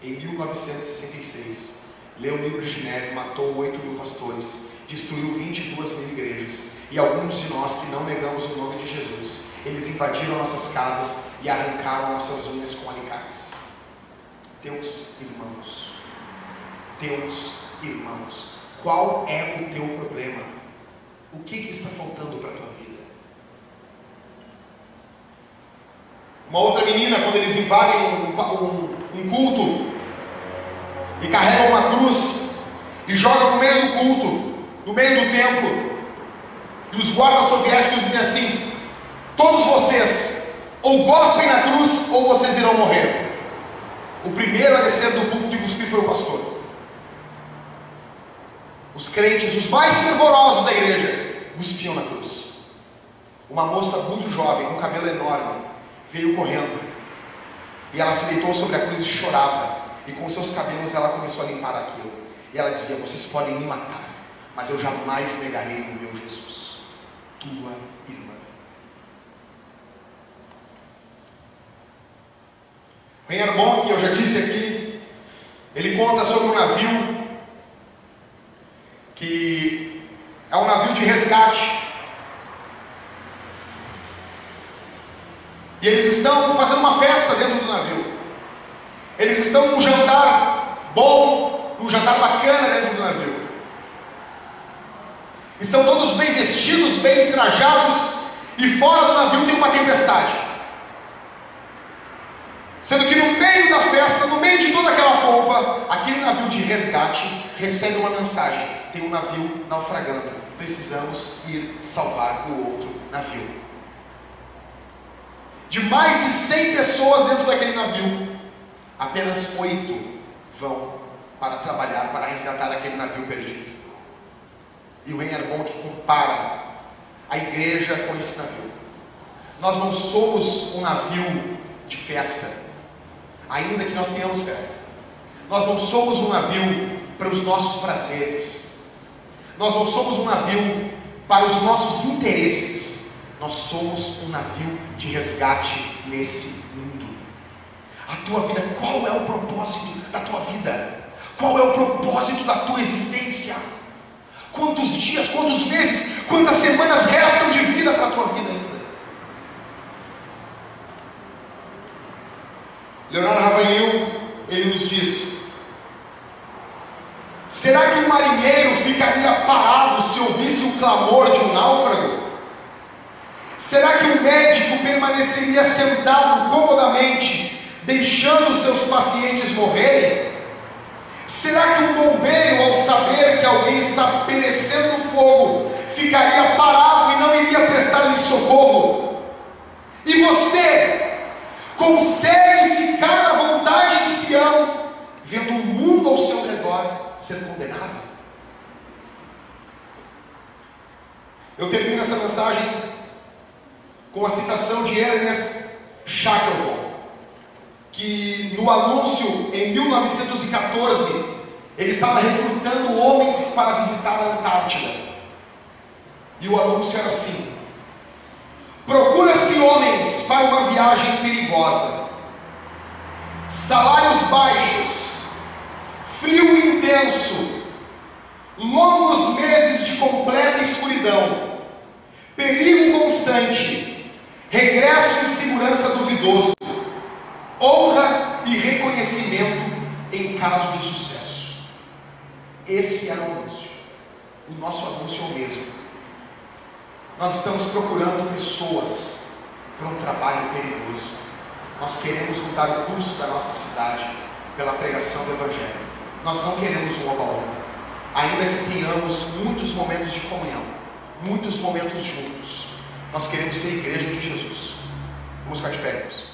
Speaker 1: em 1966, Leonid Brezhnev matou 8.000 pastores, destruiu 22.000 igrejas, e alguns de nós que não negamos o nome de Jesus, eles invadiram nossas casas e arrancaram nossas unhas com alicates. Teus irmãos, qual é o teu problema? O que está faltando para a tua vida? Uma outra menina, quando eles invadem um culto e carregam uma cruz e jogam no meio do culto, no meio do templo, e os guardas soviéticos dizem assim: todos vocês ou gospem na cruz ou vocês irão morrer. O primeiro a descer do culto e cuspir foi o pastor. Os crentes, os mais fervorosos da igreja, cuspiam na cruz. Uma moça muito jovem, com cabelo enorme, veio correndo, e ela se deitou sobre a cruz e chorava, e com seus cabelos ela começou a limpar aquilo, e ela dizia: vocês podem me matar, mas eu jamais negarei o meu Jesus, tua irmã. Reinhard Bonk, que eu já disse aqui, ele conta sobre um navio que é um navio de resgate. E eles estão fazendo uma festa dentro do navio. Eles estão num jantar bom, num jantar bacana dentro do navio. Estão todos bem vestidos, bem trajados, e fora do navio tem uma tempestade. Sendo que no meio da festa, no meio de toda aquela pompa, aquele navio de resgate recebe uma mensagem: tem um navio naufragando, precisamos ir salvar o outro navio. De mais de 100 pessoas dentro daquele navio, apenas 8 vão para trabalhar, para resgatar aquele navio perdido. E o Reinhard Bonk compara a igreja com esse navio. Nós não somos um navio de festa, ainda que nós tenhamos festa. Nós não somos um navio para os nossos prazeres. Nós não somos um navio para os nossos interesses. Nós somos um navio de resgate nesse mundo. A tua vida, qual é o propósito da tua vida? Qual é o propósito da tua existência? Quantos dias, quantos meses, quantas semanas restam de vida para a tua vida ainda? Leonardo Ravanhil, ele nos diz: será que um marinheiro ficaria parado se ouvisse o clamor de um náufrago? Será que um médico permaneceria sentado comodamente, deixando seus pacientes morrerem? Será que um bombeiro, ao saber que alguém está perecendo no fogo, ficaria parado e não iria prestar-lhe socorro? E você consegue ficar à vontade em Sião, vendo o mundo ao seu redor ser condenado? Eu termino essa mensagem com a citação de Ernest Shackleton, que no anúncio em 1914, ele estava recrutando homens para visitar a Antártida. E o anúncio era assim: procura-se homens para uma viagem perigosa, salários baixos, frio intenso, longos meses de completa escuridão, perigo constante, regresso em segurança duvidoso, honra e reconhecimento em caso de sucesso. Esse era o anúncio. O nosso anúncio é o mesmo. Nós estamos procurando pessoas para um trabalho perigoso. Nós queremos mudar o curso da nossa cidade pela pregação do Evangelho. Nós não queremos um oba-oba, ainda que tenhamos muitos momentos de comunhão, muitos momentos juntos. Nós queremos ser a igreja de Jesus. Vamos ficar de pé, irmãos.